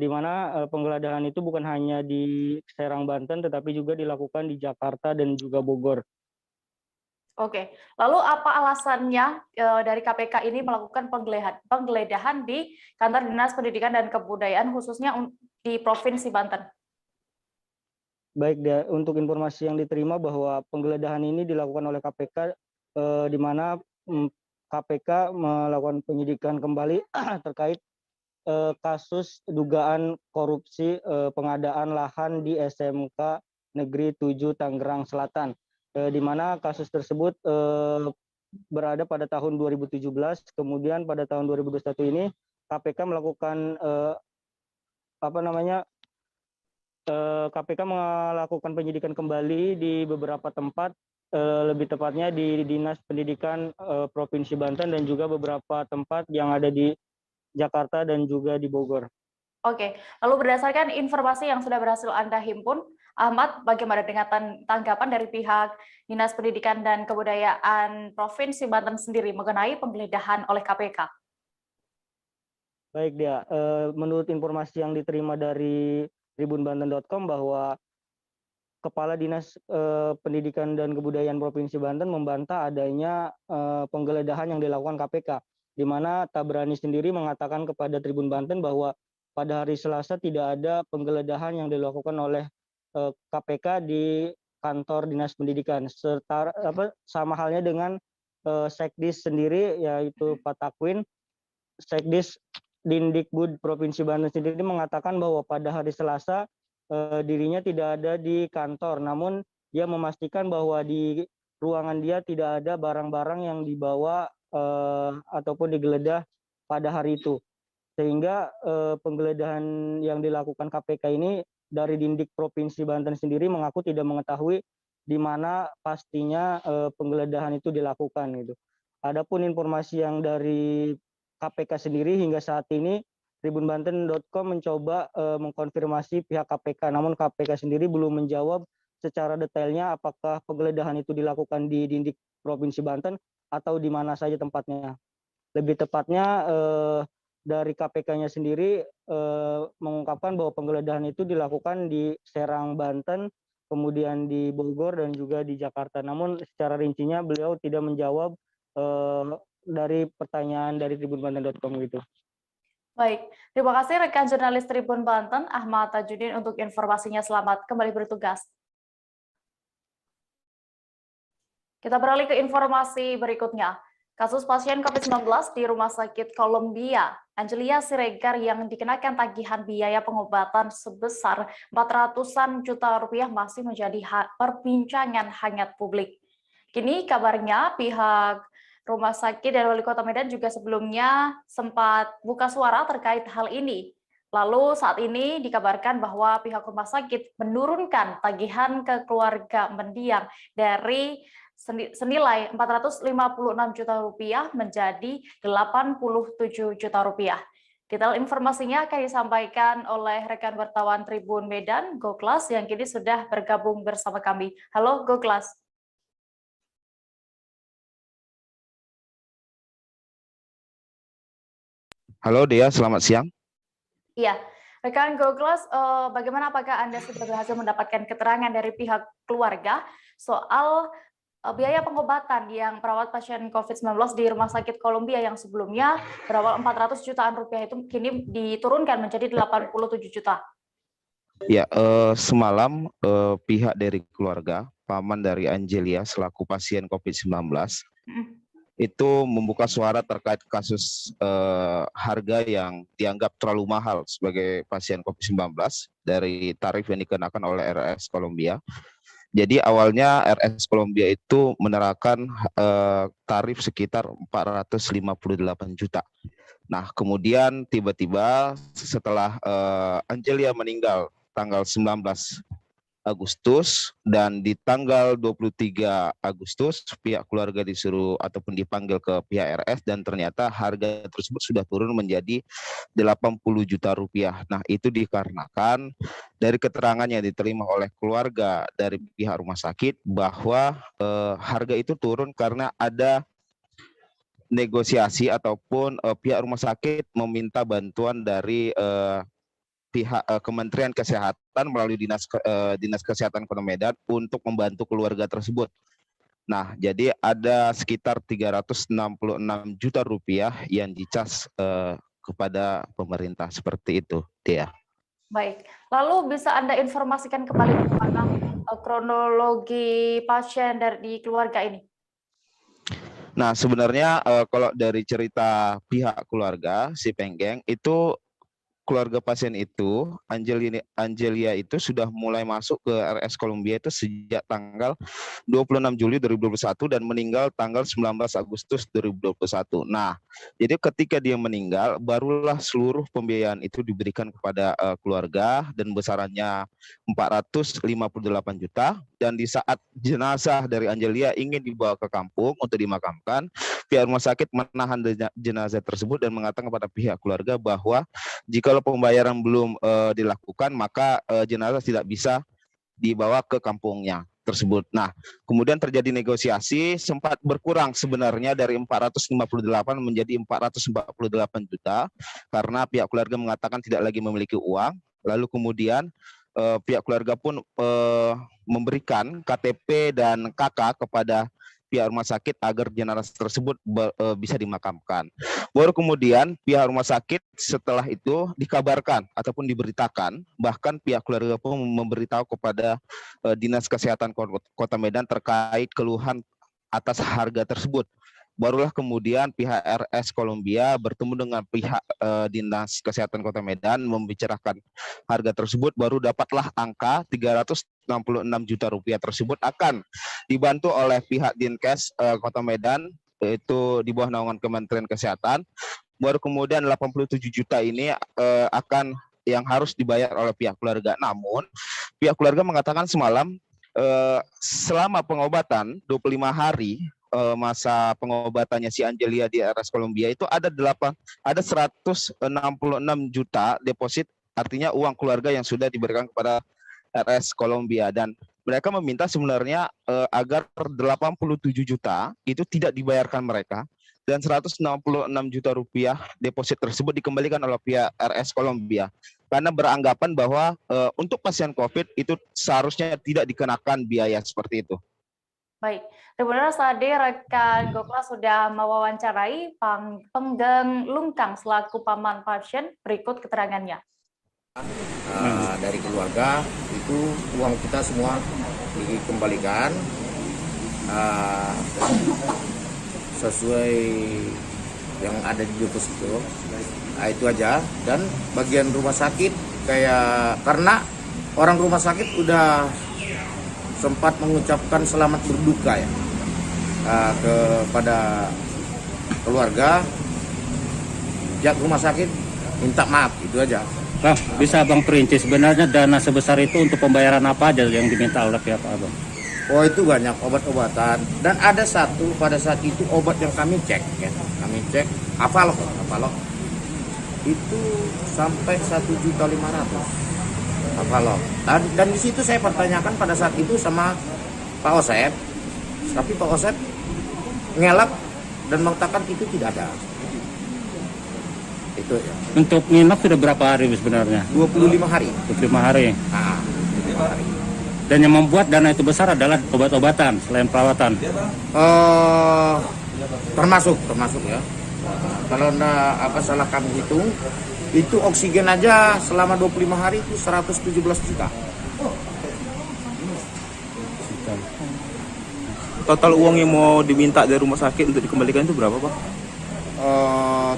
di mana penggeledahan itu bukan hanya di Serang Banten tetapi juga dilakukan di Jakarta dan juga Bogor. Oke, lalu apa alasannya dari KPK ini melakukan penggeledahan di kantor Dinas Pendidikan dan Kebudayaan khususnya di Provinsi Banten? Baik, untuk informasi yang diterima bahwa penggeledahan ini dilakukan oleh KPK, di mana KPK melakukan penyidikan kembali terkait kasus dugaan korupsi pengadaan lahan di SMK Negeri 7 Tangerang Selatan. Di mana kasus tersebut berada pada tahun 2017, kemudian pada tahun 2021 ini KPK melakukan KPK melakukan penyidikan kembali di beberapa tempat, lebih tepatnya di Dinas Pendidikan Provinsi Banten dan juga beberapa tempat yang ada di Jakarta dan juga di Bogor. Oke, lalu berdasarkan informasi yang sudah berhasil Anda himpun, Ahmad, bagaimana dengan tanggapan dari pihak Dinas Pendidikan dan Kebudayaan Provinsi Banten sendiri mengenai penggeledahan oleh KPK? Baik dia, menurut informasi yang diterima dari tribunbanten.com bahwa Kepala Dinas Pendidikan dan Kebudayaan Provinsi Banten membantah adanya penggeledahan yang dilakukan KPK, di mana Tabrani sendiri mengatakan kepada Tribun Banten bahwa pada hari Selasa tidak ada penggeledahan yang dilakukan oleh KPK di kantor Dinas Pendidikan, serta sama halnya dengan Sekdis sendiri, yaitu Pak Takwin. Sekdis Dindikbud Provinsi Banten sendiri mengatakan bahwa pada hari Selasa dirinya tidak ada di kantor, namun dia memastikan bahwa di ruangan dia tidak ada barang-barang yang dibawa ataupun digeledah pada hari itu. Sehingga penggeledahan yang dilakukan KPK ini dari Dindik Provinsi Banten sendiri mengaku tidak mengetahui di mana pastinya penggeledahan itu dilakukan gitu. Adapun informasi yang dari KPK sendiri hingga saat ini tribunbanten.com mencoba mengkonfirmasi pihak KPK, namun KPK sendiri belum menjawab secara detailnya apakah penggeledahan itu dilakukan di Dindik Provinsi Banten atau di mana saja tempatnya. Lebih tepatnya dari KPK-nya sendiri mengungkapkan bahwa penggeledahan itu dilakukan di Serang, Banten, kemudian di Bogor dan juga di Jakarta. Namun secara rincinya beliau tidak menjawab dari pertanyaan dari tribunbanten.com gitu. Baik, terima kasih rekan jurnalis Tribun Banten Ahmad Tajudin untuk informasinya. Selamat kembali bertugas. Kita beralih ke informasi berikutnya. Kasus pasien COVID-19 di Rumah Sakit Columbia, Angelia Siregar yang dikenakan tagihan biaya pengobatan sebesar 400-an juta rupiah masih menjadi perbincangan hangat publik. Kini kabarnya pihak Rumah Sakit dan Wali Kota Medan juga sebelumnya sempat buka suara terkait hal ini. Lalu saat ini dikabarkan bahwa pihak rumah sakit menurunkan tagihan ke keluarga mendiang dari senilai 456 juta rupiah menjadi 87 juta rupiah. Detail informasinya akan disampaikan oleh rekan wartawan Tribun Medan, Goklas, yang kini sudah bergabung bersama kami. Halo Goklas. Halo Dea, selamat siang. Iya, rekan Goklas, bagaimana, apakah Anda sudah berhasil mendapatkan keterangan dari pihak keluarga soal biaya pengobatan yang perawat pasien COVID-19 di Rumah Sakit Columbia yang sebelumnya berawal 400 jutaan rupiah itu kini diturunkan menjadi 87 juta? Ya, semalam pihak dari keluarga, paman dari Angelia selaku pasien COVID-19, itu membuka suara terkait kasus harga yang dianggap terlalu mahal sebagai pasien COVID-19 dari tarif yang dikenakan oleh RS Columbia. Jadi awalnya RS Columbia itu menerapkan tarif sekitar 458 juta. Nah, kemudian tiba-tiba setelah Angelia meninggal tanggal 19 Agustus dan di tanggal 23 Agustus pihak keluarga disuruh ataupun dipanggil ke pihak RS dan ternyata harga tersebut sudah turun menjadi 80 juta rupiah. Nah, itu dikarenakan dari keterangan yang diterima oleh keluarga dari pihak rumah sakit bahwa harga itu turun karena ada negosiasi ataupun pihak rumah sakit meminta bantuan dari pihak Kementerian Kesehatan melalui Dinas Kesehatan Kota Medan untuk membantu keluarga tersebut. Nah, jadi ada sekitar 366 juta rupiah yang dicas kepada pemerintah, seperti itu, Dia. Baik, lalu bisa Anda informasikan kembali bagaimana kronologi pasien dari keluarga ini? Nah, sebenarnya kalau dari cerita pihak keluarga, si Penggeng, itu keluarga pasien itu, Angelia itu sudah mulai masuk ke RS Columbia itu sejak tanggal 26 Juli 2021 dan meninggal tanggal 19 Agustus 2021. Nah, jadi ketika dia meninggal, barulah seluruh pembiayaan itu diberikan kepada keluarga dan besarannya 458 juta. Dan di saat jenazah dari Angelia ingin dibawa ke kampung untuk dimakamkan, pihak rumah sakit menahan jenazah tersebut dan mengatakan kepada pihak keluarga bahwa jika pembayaran belum dilakukan, maka jenazah tidak bisa dibawa ke kampungnya tersebut. Nah, kemudian terjadi negosiasi, sempat berkurang sebenarnya dari 458 menjadi 448 juta, karena pihak keluarga mengatakan tidak lagi memiliki uang. Lalu kemudian pihak keluarga pun memberikan KTP dan KK kepada pihak rumah sakit agar jenazah tersebut bisa dimakamkan. Baru kemudian pihak rumah sakit setelah itu dikabarkan ataupun diberitakan, bahkan pihak keluarga pun memberitahu kepada Dinas Kesehatan Kota Medan terkait keluhan atas harga tersebut. Barulah kemudian pihak RS Columbia bertemu dengan pihak Dinas Kesehatan Kota Medan membicarakan harga tersebut, baru dapatlah angka 366 juta rupiah tersebut akan dibantu oleh pihak Dinkes Kota Medan, yaitu di bawah naungan Kementerian Kesehatan. Baru kemudian 87 juta ini akan yang harus dibayar oleh pihak keluarga. Namun pihak keluarga mengatakan semalam selama pengobatan 25 hari masa pengobatannya si Angelia di RS Columbia itu ada 166 juta deposit, artinya uang keluarga yang sudah diberikan kepada RS Columbia, dan mereka meminta sebenarnya agar 87 juta itu tidak dibayarkan mereka dan 166 juta rupiah deposit tersebut dikembalikan oleh pihak RS Kolombia karena beranggapan bahwa untuk pasien COVID itu seharusnya tidak dikenakan biaya seperti itu. Baik, Tribuners tadi rekan Gokla sudah mewawancarai Penggeng Lungkang selaku paman pasien, berikut keterangannya. Dari keluarga itu uang kita semua dikembalikan sesuai yang ada di deposito. Itu aja. Dan bagian rumah sakit kayak karena orang rumah sakit udah sempat mengucapkan selamat berduka ya kepada keluarga, pihak rumah sakit minta maaf, itu aja. Bang, bisa Abang perinci sebenarnya dana sebesar itu untuk pembayaran apa aja yang diminta oleh pihak Abang? Oh, itu banyak obat-obatan, dan ada satu pada saat itu obat yang kami cek ya, kami cek Avaloq itu sampai 1.500.000 Avaloq. Dan di situ saya pertanyakan pada saat itu sama Pak Osep, tapi Pak Osep ngelak dan mengatakan itu tidak ada. Itu ya. Untuk nginap sudah berapa hari sebenarnya? 25 hari. 25 hari. 25 hari. Dan yang membuat dana itu besar adalah obat-obatan selain perawatan. Termasuk ya. Kalau salah kami hitung, itu oksigen aja selama 25 hari itu 117 juta. Total uang yang mau diminta dari rumah sakit untuk dikembalikan itu berapa, Pak?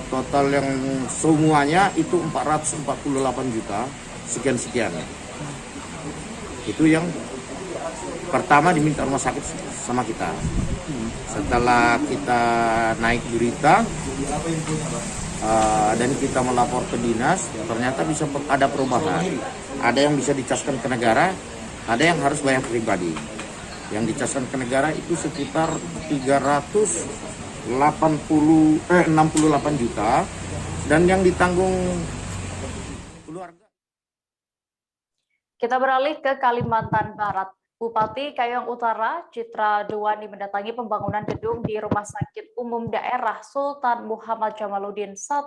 Total yang semuanya itu 448 juta sekian. Itu yang pertama diminta rumah sakit sama kita. Setelah kita naik berita dan kita melapor ke dinas, ternyata bisa ada perubahan. Ada yang bisa dicaskan ke negara, ada yang harus bayar pribadi. Yang dicaskan ke negara itu sekitar 68 juta, dan yang ditanggung keluarga. Kita beralih ke Kalimantan Barat. Bupati Kayong Utara, Citra Duwani mendatangi pembangunan gedung di Rumah Sakit Umum Daerah Sultan Muhammad Jamaluddin I,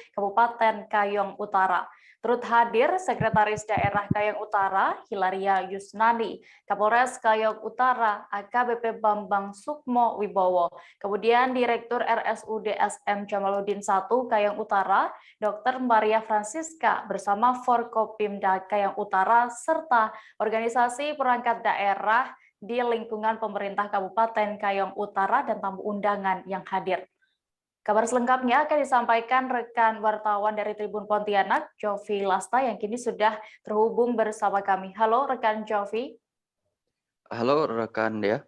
Kabupaten Kayong Utara. Turut hadir Sekretaris Daerah Kayong Utara, Hilaria Yusnani, Kapolres Kayong Utara, AKBP Bambang Sukmo Wibowo, kemudian Direktur RSUD SM Jamaluddin I Kayong Utara, Dr. Maria Francisca bersama Forkopimda Kayong Utara, serta organisasi perangkat daerah di lingkungan pemerintah Kabupaten Kayong Utara dan tamu undangan yang hadir. Kabar selengkapnya akan disampaikan rekan wartawan dari Tribun Pontianak, Jovi Lasta, yang kini sudah terhubung bersama kami. Halo rekan Jovi. Halo rekan Dea.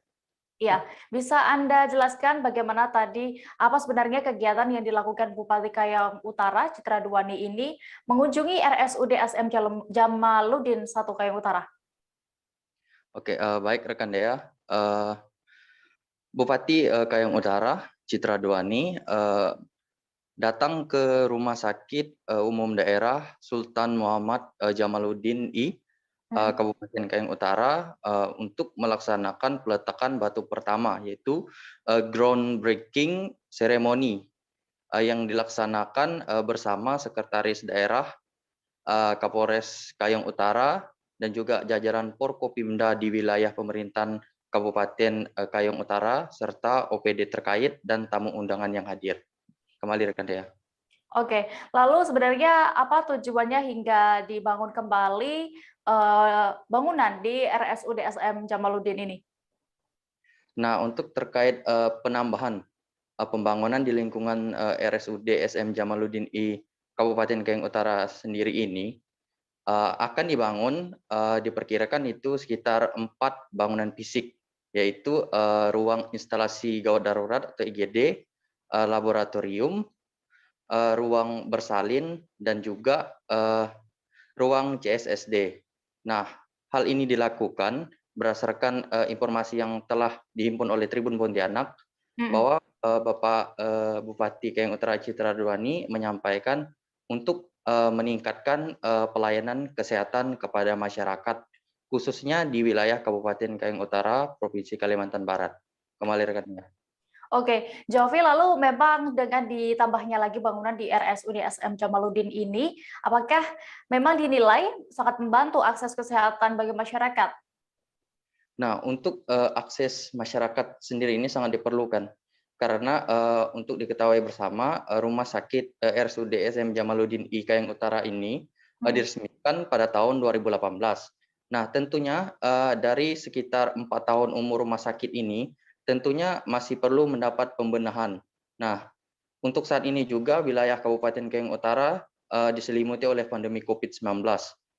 Ya, bisa Anda jelaskan bagaimana tadi, apa sebenarnya kegiatan yang dilakukan Bupati Kayong Utara, Citra Duwani ini, mengunjungi RSUD SM Jamaluddin I Kayong Utara? Oke, baik rekan Dea. Bupati Kayong Utara, Citra Duwani datang ke Rumah Sakit Umum Daerah Sultan Muhammad Jamaluddin I, Kabupaten Kayong Utara, untuk melaksanakan peletakan batu pertama, yaitu groundbreaking ceremony yang dilaksanakan bersama Sekretaris Daerah, Kapolres Kayong Utara, dan juga jajaran Forkopimda di wilayah pemerintahan Kabupaten Kayong Utara, serta OPD terkait dan tamu undangan yang hadir. Kembali rekan Dea. Oke, lalu sebenarnya apa tujuannya hingga dibangun kembali bangunan di RSUD SM Jamaluddin ini? Nah, untuk terkait penambahan pembangunan di lingkungan RSUD SM Jamaluddin I Kabupaten Kayong Utara sendiri ini, akan dibangun, diperkirakan itu sekitar 4 bangunan fisik, yaitu ruang instalasi gawat darurat atau IGD, laboratorium, ruang bersalin, dan juga ruang CSSD. Nah, hal ini dilakukan berdasarkan informasi yang telah dihimpun oleh Tribun Pontianak, bahwa Bapak Bupati Kayong Utara Citra Duwani menyampaikan untuk meningkatkan pelayanan kesehatan kepada masyarakat, khususnya di wilayah Kabupaten Kayong Utara, Provinsi Kalimantan Barat. Kembali rekannya. Oke, Jovi, lalu memang dengan ditambahnya lagi bangunan di RSUD SM Jamaluddin ini, apakah memang dinilai sangat membantu akses kesehatan bagi masyarakat? Nah, untuk akses masyarakat sendiri ini sangat diperlukan karena untuk diketahui bersama rumah sakit RSUD SM Jamaluddin I Kayang Utara ini diresmikan pada tahun 2018. Nah, tentunya dari sekitar 4 tahun umur rumah sakit ini, tentunya masih perlu mendapat pembenahan. Nah, untuk saat ini juga wilayah Kabupaten Kayang Utara diselimuti oleh pandemi COVID-19.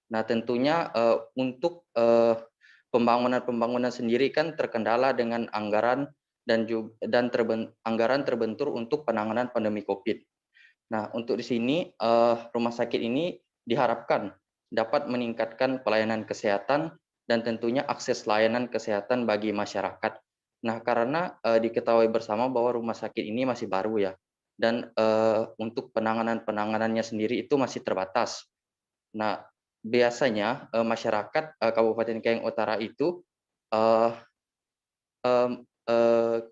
Nah, tentunya untuk pembangunan sendiri kan terkendala dengan anggaran anggaran terbentur untuk penanganan pandemi COVID. Nah, untuk di sini rumah sakit ini diharapkan dapat meningkatkan pelayanan kesehatan dan tentunya akses layanan kesehatan bagi masyarakat. Nah, karena diketahui bersama bahwa rumah sakit ini masih baru ya, dan untuk penanganannya sendiri itu masih terbatas. Nah, biasanya masyarakat Kabupaten Kayang Utara itu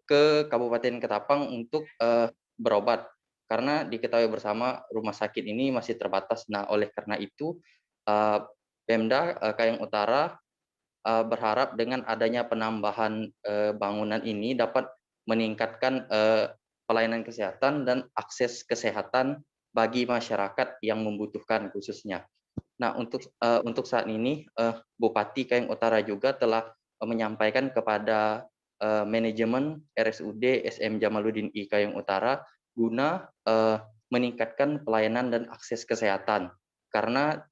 ke Kabupaten Ketapang untuk berobat karena diketahui bersama rumah sakit ini masih terbatas. Nah, oleh karena itu Pemda Kayang Utara berharap dengan adanya penambahan bangunan ini dapat meningkatkan pelayanan kesehatan dan akses kesehatan bagi masyarakat yang membutuhkan khususnya. Nah, untuk saat ini Bupati Kayang Utara juga telah menyampaikan kepada manajemen RSUD SM Jamaluddin I Kayang Utara guna meningkatkan pelayanan dan akses kesehatan karena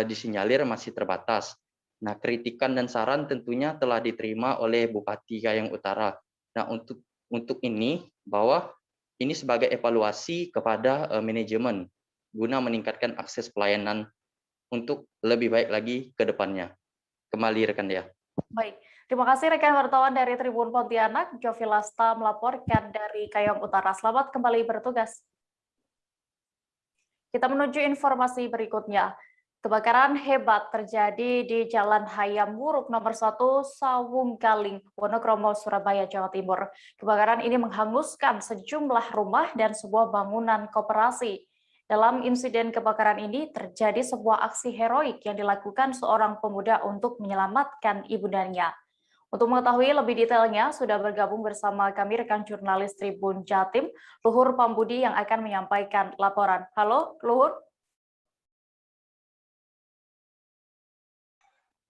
disinyalir masih terbatas. Nah, kritikan dan saran tentunya telah diterima oleh Bupati Kayang Utara. Nah, untuk ini bahwa ini sebagai evaluasi kepada manajemen guna meningkatkan akses pelayanan untuk lebih baik lagi ke depannya. Kembali rekan Dea. Baik, terima kasih rekan wartawan dari Tribun Pontianak, Jovi Lasta melaporkan dari Kayong Utara. Selamat kembali bertugas. Kita menuju informasi berikutnya. Kebakaran hebat terjadi di Jalan Hayam Wuruk nomor 1 Sawung Galing, Wonokromo, Surabaya, Jawa Timur. Kebakaran ini menghanguskan sejumlah rumah dan sebuah bangunan koperasi. Dalam insiden kebakaran ini terjadi sebuah aksi heroik yang dilakukan seorang pemuda untuk menyelamatkan ibundanya. Untuk mengetahui lebih detailnya, sudah bergabung bersama kami rekan jurnalis Tribun Jatim, Luhur Pambudi yang akan menyampaikan laporan. Halo, Luhur.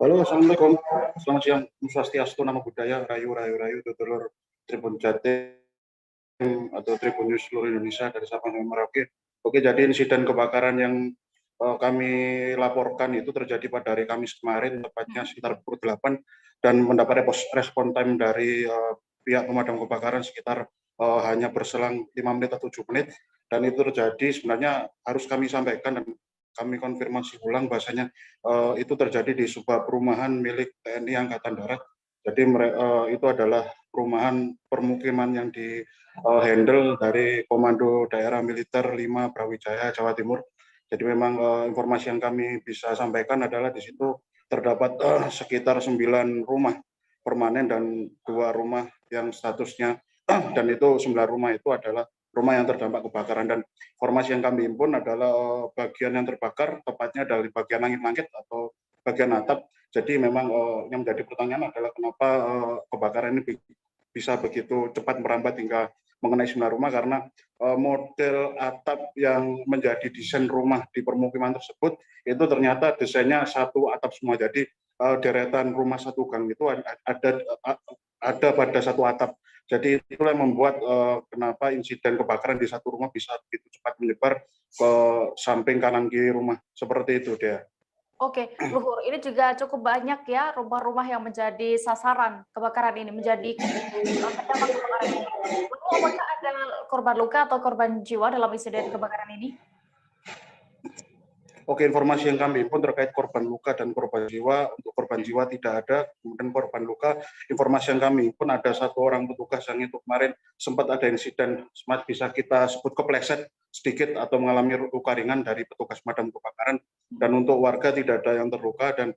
Halo, Assalamualaikum. Selamat siang. Swastiastu, Namo Buddhaya, Rayu, Dulur Tribun Jatim atau Tribun News seluruh Indonesia dari Sabang sampai Merauke. Oke, jadi insiden kebakaran yang kami laporkan itu terjadi pada hari Kamis kemarin, tepatnya sekitar pukul 8, dan mendapat respon time dari pihak pemadam kebakaran sekitar hanya berselang 5 menit atau 7 menit, dan itu terjadi sebenarnya harus kami sampaikan dan kami konfirmasi ulang bahasanya itu terjadi di sebuah perumahan milik TNI Angkatan Darat. Jadi itu adalah perumahan permukiman yang di-handle dari Komando Daerah Militer 5 Brawijaya, Jawa Timur. Jadi memang informasi yang kami bisa sampaikan adalah di situ terdapat sekitar 9 rumah permanen dan 2 rumah yang statusnya dan itu 9 rumah itu adalah rumah yang terdampak kebakaran, dan informasi yang kami himpun adalah bagian yang terbakar tepatnya dari bagian langit-langit atau bagian atap. Jadi memang yang menjadi pertanyaan adalah kenapa kebakaran ini bisa begitu cepat merambat hingga mengenai 9 rumah, karena model atap yang menjadi desain rumah di permukiman tersebut itu ternyata desainnya satu atap semua. Jadi deretan rumah satu gang itu ada pada satu atap. Jadi itulah yang membuat kenapa insiden kebakaran di satu rumah bisa begitu cepat menyebar ke samping kanan kiri rumah. Seperti itu, Dea. Oke, Luhur, ini juga cukup banyak ya rumah-rumah yang menjadi sasaran kebakaran ini, menjadi kebakaran ini. Apakah ada korban luka atau korban jiwa dalam insiden kebakaran ini? Oke, informasi yang kami himpun terkait korban luka dan korban jiwa, untuk korban jiwa tidak ada, kemudian korban luka, informasi yang kami himpun ada 1 orang petugas yang itu kemarin sempat ada insiden, sempat bisa kita sebut kepleset sedikit atau mengalami luka ringan dari petugas pemadam kebakaran, dan untuk warga tidak ada yang terluka. Dan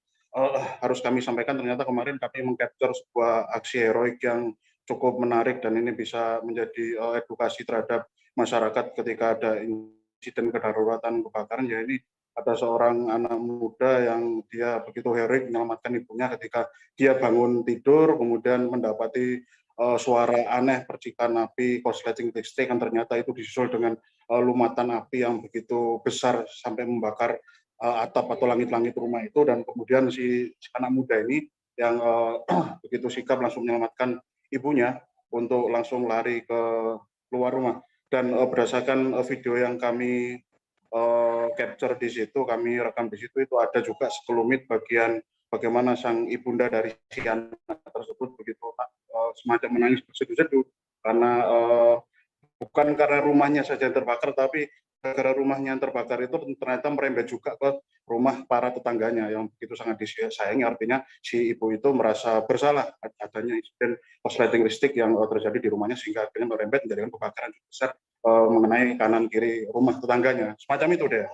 harus kami sampaikan ternyata kemarin kami mengcapture sebuah aksi heroik yang cukup menarik dan ini bisa menjadi edukasi terhadap masyarakat ketika ada insiden kedaruratan kebakaran. Ya ini ada seorang anak muda yang dia begitu heroik menyelamatkan ibunya ketika dia bangun tidur kemudian mendapati suara aneh percikan api korsleting listrik yang ternyata itu disusul dengan lumatan api yang begitu besar sampai membakar atap atau langit-langit rumah itu, dan kemudian si anak muda ini yang begitu sigap langsung menyelamatkan ibunya untuk langsung lari ke luar rumah. Dan berdasarkan video yang kami capture di situ, kami rekam di situ, itu ada juga sekelumit bagian bagaimana sang ibunda dari si anak tersebut begitu semacam menangis berseduh-seduh karena bukan karena rumahnya saja yang terbakar, tapi gara-gara rumahnya yang terbakar itu ternyata merembet juga ke rumah para tetangganya yang begitu sangat disayangi. Artinya si ibu itu merasa bersalah adanya insiden korsleting listrik yang terjadi di rumahnya sehingga akhirnya merembet menjadikan kebakaran besar mengenai kanan kiri rumah tetangganya. Semacam itu deh.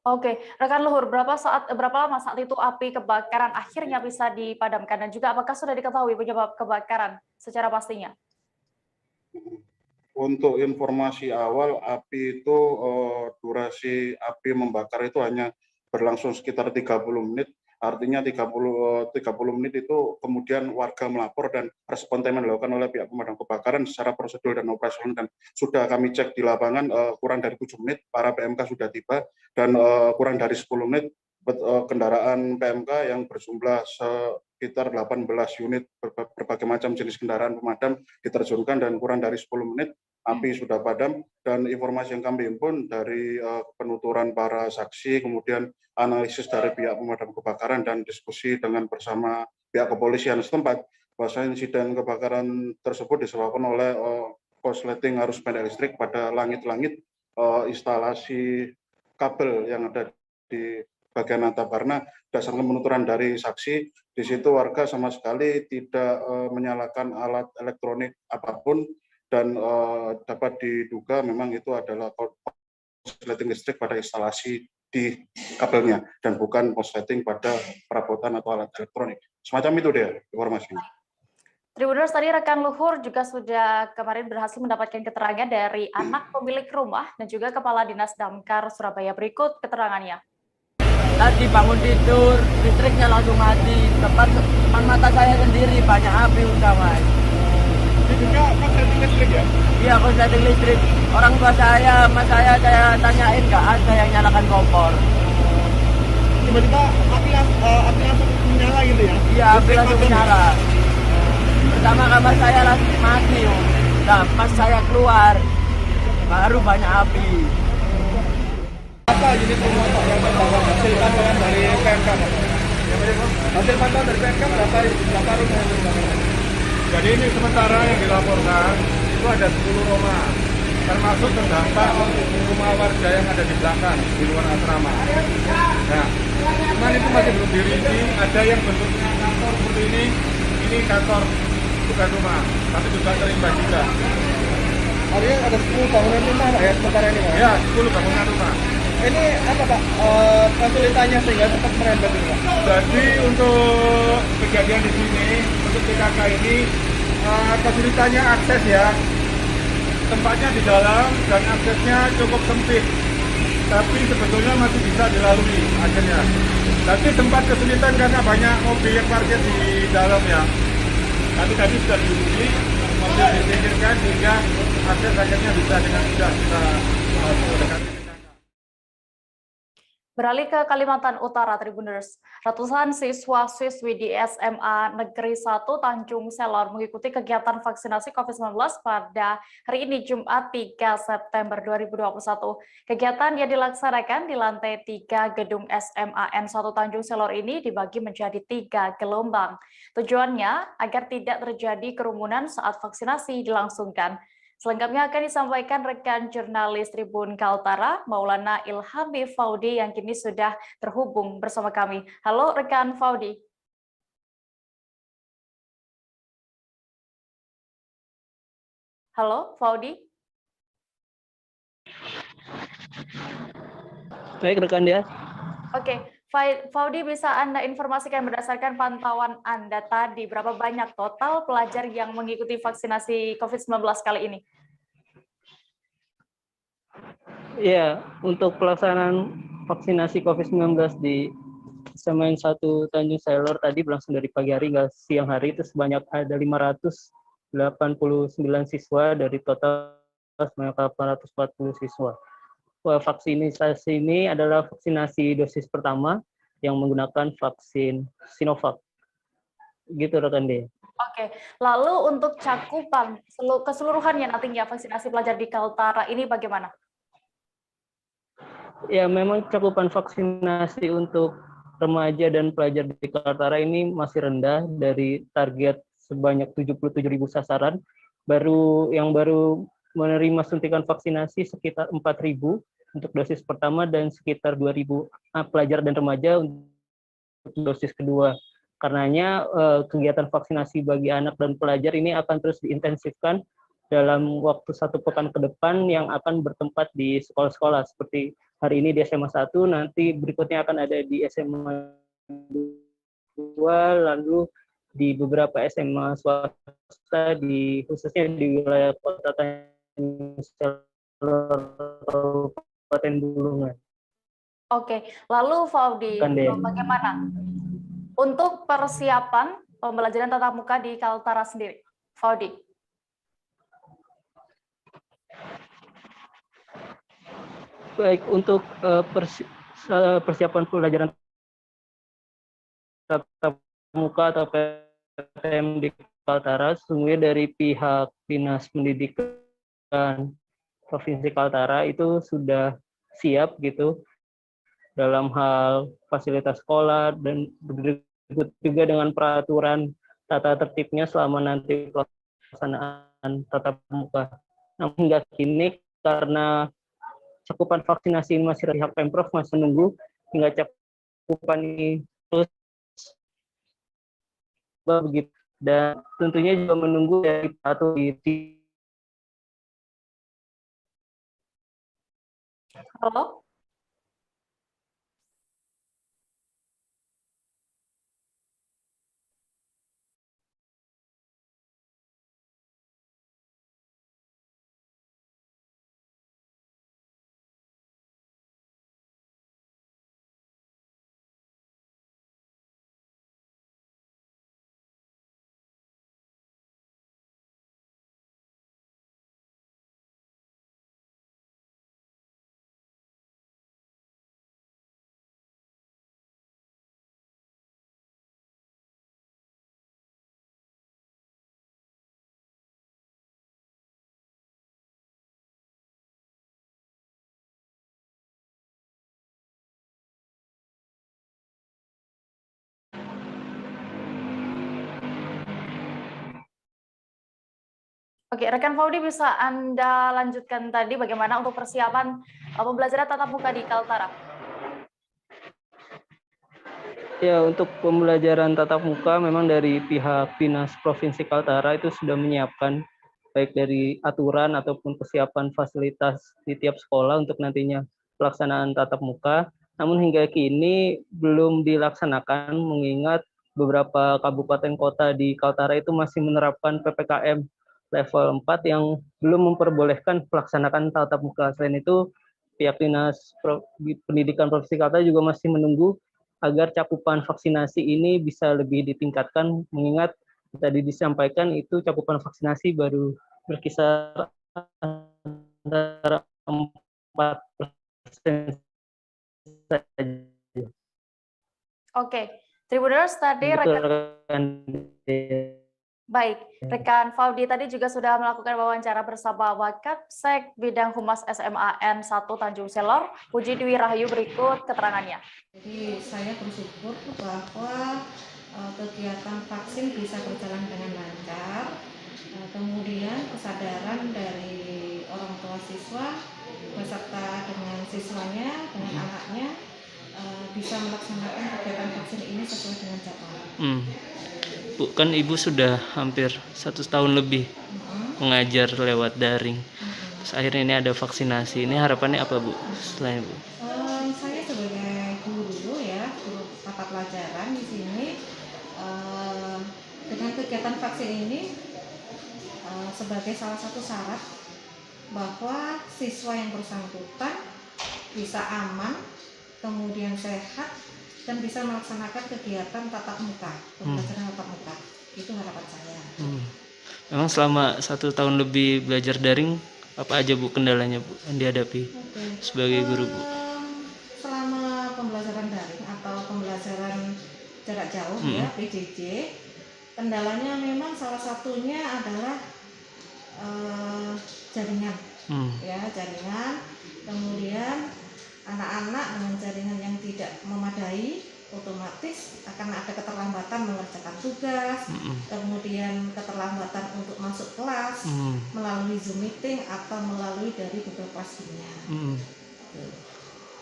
Oke, rekan Luhur, berapa lama saat itu api kebakaran akhirnya bisa dipadamkan, dan juga apakah sudah diketahui penyebab kebakaran secara pastinya? Untuk informasi awal, api itu durasi api membakar itu hanya berlangsung sekitar 30 menit. Artinya 30 menit itu kemudian warga melapor dan respon teman dilakukan oleh pihak pemadam kebakaran secara prosedur dan operasional, dan sudah kami cek di lapangan kurang dari 7 menit para PMK sudah tiba, dan kurang dari 10 menit kendaraan PMK yang berjumlah sekitar 18 unit berbagai macam jenis kendaraan pemadam diterjunkan, dan kurang dari 10 menit api sudah padam. Dan informasi yang kami himpun dari penuturan para saksi, kemudian analisis dari pihak pemadam kebakaran dan diskusi dengan bersama pihak kepolisian setempat, bahwa insiden kebakaran tersebut disebabkan oleh korsleting arus pendek listrik pada langit-langit instalasi kabel yang ada di bagian atap. Karena berdasarkan penuturan dari saksi, di situ warga sama sekali tidak menyalakan alat elektronik apapun, dan dapat diduga memang itu adalah korsleting listrik pada instalasi di kabelnya dan bukan korsleting pada perabotan atau alat elektronik. Semacam itu deh informasinya. Tribuners, tadi rekan Luhur juga sudah kemarin berhasil mendapatkan keterangan dari anak pemilik rumah dan juga Kepala Dinas Damkar Surabaya. Berikut keterangannya. Tadi bangun tidur, listriknya langsung mati. Tepat depan mata saya sendiri banyak api udah, Mas. Ini juga korsleting listrik ya? Iya, korsleting listrik. Orang tua saya, mas saya tanyain nggak ada yang nyalakan kompor. Tiba-tiba api langsung menyala gitu ya? Iya, api langsung menyala. Pertama kamar saya langsung mati. Nah, pas saya keluar, baru banyak api. Apa unit rumah Pak yang membawa hasil pantauan dari PMK? Hasil pantauan dari PMK berapa rumah yang terbakar? Jadi ini sementara yang dilaporkan itu ada 10 rumah, termasuk terdampak rumah warga yang ada di belakang di luar asrama. Nah, cuman itu masih belum dirinci. Ada yang bentuknya kantor seperti ini kantor bukan rumah, tapi juga terimbas juga. Artinya ada 10 bangunan rumah Pak ya sementara ini Pak? Ya, 10 bangunan rumah. Ini apa Pak kesulitannya sehingga cepat merembet ini Pak? Jadi untuk kejadian di sini, untuk PKK ini kesulitannya akses ya. Tempatnya di dalam dan aksesnya cukup sempit. Tapi sebetulnya masih bisa dilalui akhirnya. Tapi sempat kesulitan karena banyak mobil yang parkir di dalam ya. Tapi tadi sudah dihubungi, mobil disingkirkan sehingga akses akhirnya bisa dengan mudah kita mendekati. Beralih ke Kalimantan Utara, Tribuners. Ratusan siswa-siswi di SMA Negeri 1 Tanjung Selor mengikuti kegiatan vaksinasi COVID-19 pada hari ini Jumat 3 September 2021. Kegiatan yang dilaksanakan di lantai 3 gedung SMA N1 Tanjung Selor ini dibagi menjadi 3 gelombang. Tujuannya agar tidak terjadi kerumunan saat vaksinasi dilangsungkan. Selengkapnya akan disampaikan rekan jurnalis Tribun Kaltara, Maulana Ilhami Faudi, yang kini sudah terhubung bersama kami. Halo rekan Faudi. Halo Faudi. Baik rekan dia. Oke, Faudi, bisa Anda informasikan berdasarkan pantauan Anda tadi, berapa banyak total pelajar yang mengikuti vaksinasi COVID-19 kali ini? Ya, untuk pelaksanaan vaksinasi COVID-19 di Semen 1 Tanjung Selor tadi berlangsung dari pagi hari hingga siang hari, itu sebanyak ada 589 siswa dari total sebanyak 840 siswa. Vaksinasi ini adalah vaksinasi dosis pertama yang menggunakan vaksin Sinovac. Gitu rekan D. Oke, lalu untuk cakupan keseluruhannya nantinya vaksinasi pelajar di Kaltara ini bagaimana? Ya, memang cakupan vaksinasi untuk remaja dan pelajar di Kaltara ini masih rendah dari target sebanyak 77.000 sasaran. Yang baru menerima suntikan vaksinasi sekitar 4.000 untuk dosis pertama dan sekitar 2.000 pelajar dan remaja untuk dosis kedua. Karenanya kegiatan vaksinasi bagi anak dan pelajar ini akan terus diintensifkan dalam waktu 1 pekan ke depan yang akan bertempat di sekolah-sekolah seperti hari ini di SMA 1, nanti berikutnya akan ada di SMA 2, lalu di beberapa SMA swasta khususnya di wilayah Kota Tanjung Selor, Kabupaten Bulungan. Oke, lalu Faudi, bagaimana untuk persiapan pembelajaran tatap muka di Kaltara sendiri? Faudi. Baik, untuk persiapan pembelajaran tatap muka atau PTM di Kaltara, sesungguhnya dari pihak Dinas Pendidikan Provinsi Kaltara itu sudah siap gitu dalam hal fasilitas sekolah dan juga dengan peraturan tata tertibnya selama nanti pelaksanaan tatap muka. Namun hingga kini karena cakupan vaksinasi ini masih pihak Pemprov masih menunggu hingga cakupan ini terus begitu, dan tentunya juga menunggu dari atau di Halo. Oke, rekan Faudi, bisa Anda lanjutkan tadi bagaimana untuk persiapan pembelajaran tatap muka di Kaltara? Ya, untuk pembelajaran tatap muka memang dari pihak Dinas Provinsi Kaltara itu sudah menyiapkan baik dari aturan ataupun persiapan fasilitas di tiap sekolah untuk nantinya pelaksanaan tatap muka. Namun hingga kini belum dilaksanakan mengingat beberapa kabupaten kota di Kaltara itu masih menerapkan PPKM level 4 yang belum memperbolehkan pelaksanaan tatap muka. Selain itu, pihak Dinas Pendidikan Provinsi Kaltara juga masih menunggu agar cakupan vaksinasi ini bisa lebih ditingkatkan, mengingat tadi disampaikan itu cakupan vaksinasi baru berkisar antara 4% saja. Oke, Tribuners tadi Baik, rekan Faudi tadi juga sudah melakukan wawancara bersama Wakapsek Bidang Humas SMAN 1 Tanjung Selor, Puji Dwi Rahayu, berikut keterangannya. Jadi saya bersyukur bahwa kegiatan vaksin bisa berjalan dengan lancar, kemudian kesadaran dari orang tua siswa beserta dengan siswanya, dengan anaknya bisa melaksanakan kegiatan vaksin ini sesuai dengan jadwal. Bu, kan Ibu sudah hampir 1 tahun lebih mengajar lewat daring. Terus akhirnya ini ada vaksinasi. Ini harapannya apa, Bu? Selain Bu? Saya sebagai guru ya, pembelajaran di sini dengan kegiatan vaksin ini sebagai salah satu syarat bahwa siswa yang bersangkutan bisa aman, kemudian sehat, dan bisa melaksanakan kegiatan tatap muka, pembelajaran tatap muka. Itu harapan saya. Memang selama 1 tahun lebih belajar daring, apa aja Bu kendalanya Bu yang dihadapi sebagai guru Bu? Selama pembelajaran daring atau pembelajaran jarak jauh ya PJJ, kendalanya memang salah satunya adalah jaringan, ya jaringan. Kemudian anak-anak dengan jaringan yang tidak memadai, otomatis akan ada keterlambatan mengerjakan tugas, kemudian keterlambatan untuk masuk kelas melalui Zoom meeting atau melalui dari Google Classroom-nya.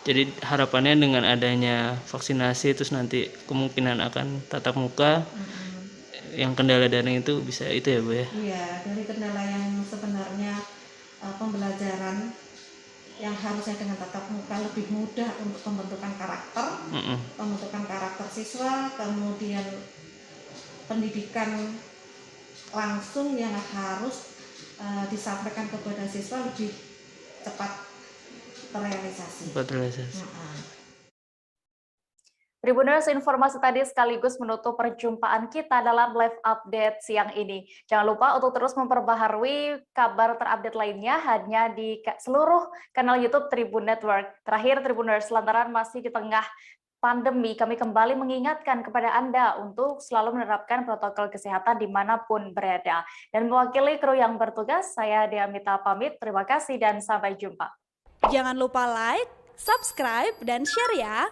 Jadi harapannya dengan adanya vaksinasi terus nanti kemungkinan akan tatap muka, yang kendala daring itu bisa itu ya Bu ya? Iya, dari kendala yang sebenarnya pembelajaran yang harusnya dengan tatap muka lebih mudah untuk pembentukan karakter siswa, kemudian pendidikan langsung yang harus disampaikan kepada siswa lebih cepat terrealisasi. Tribuners, informasi tadi sekaligus menutup perjumpaan kita dalam live update siang ini. Jangan lupa untuk terus memperbaharui kabar terupdate lainnya hanya di seluruh kanal YouTube Tribun Network. Terakhir, Tribuners, lantaran masih di tengah pandemi, kami kembali mengingatkan kepada Anda untuk selalu menerapkan protokol kesehatan dimanapun berada. Dan mewakili kru yang bertugas, saya Dea Mita pamit. Terima kasih dan sampai jumpa. Jangan lupa like, subscribe, dan share ya!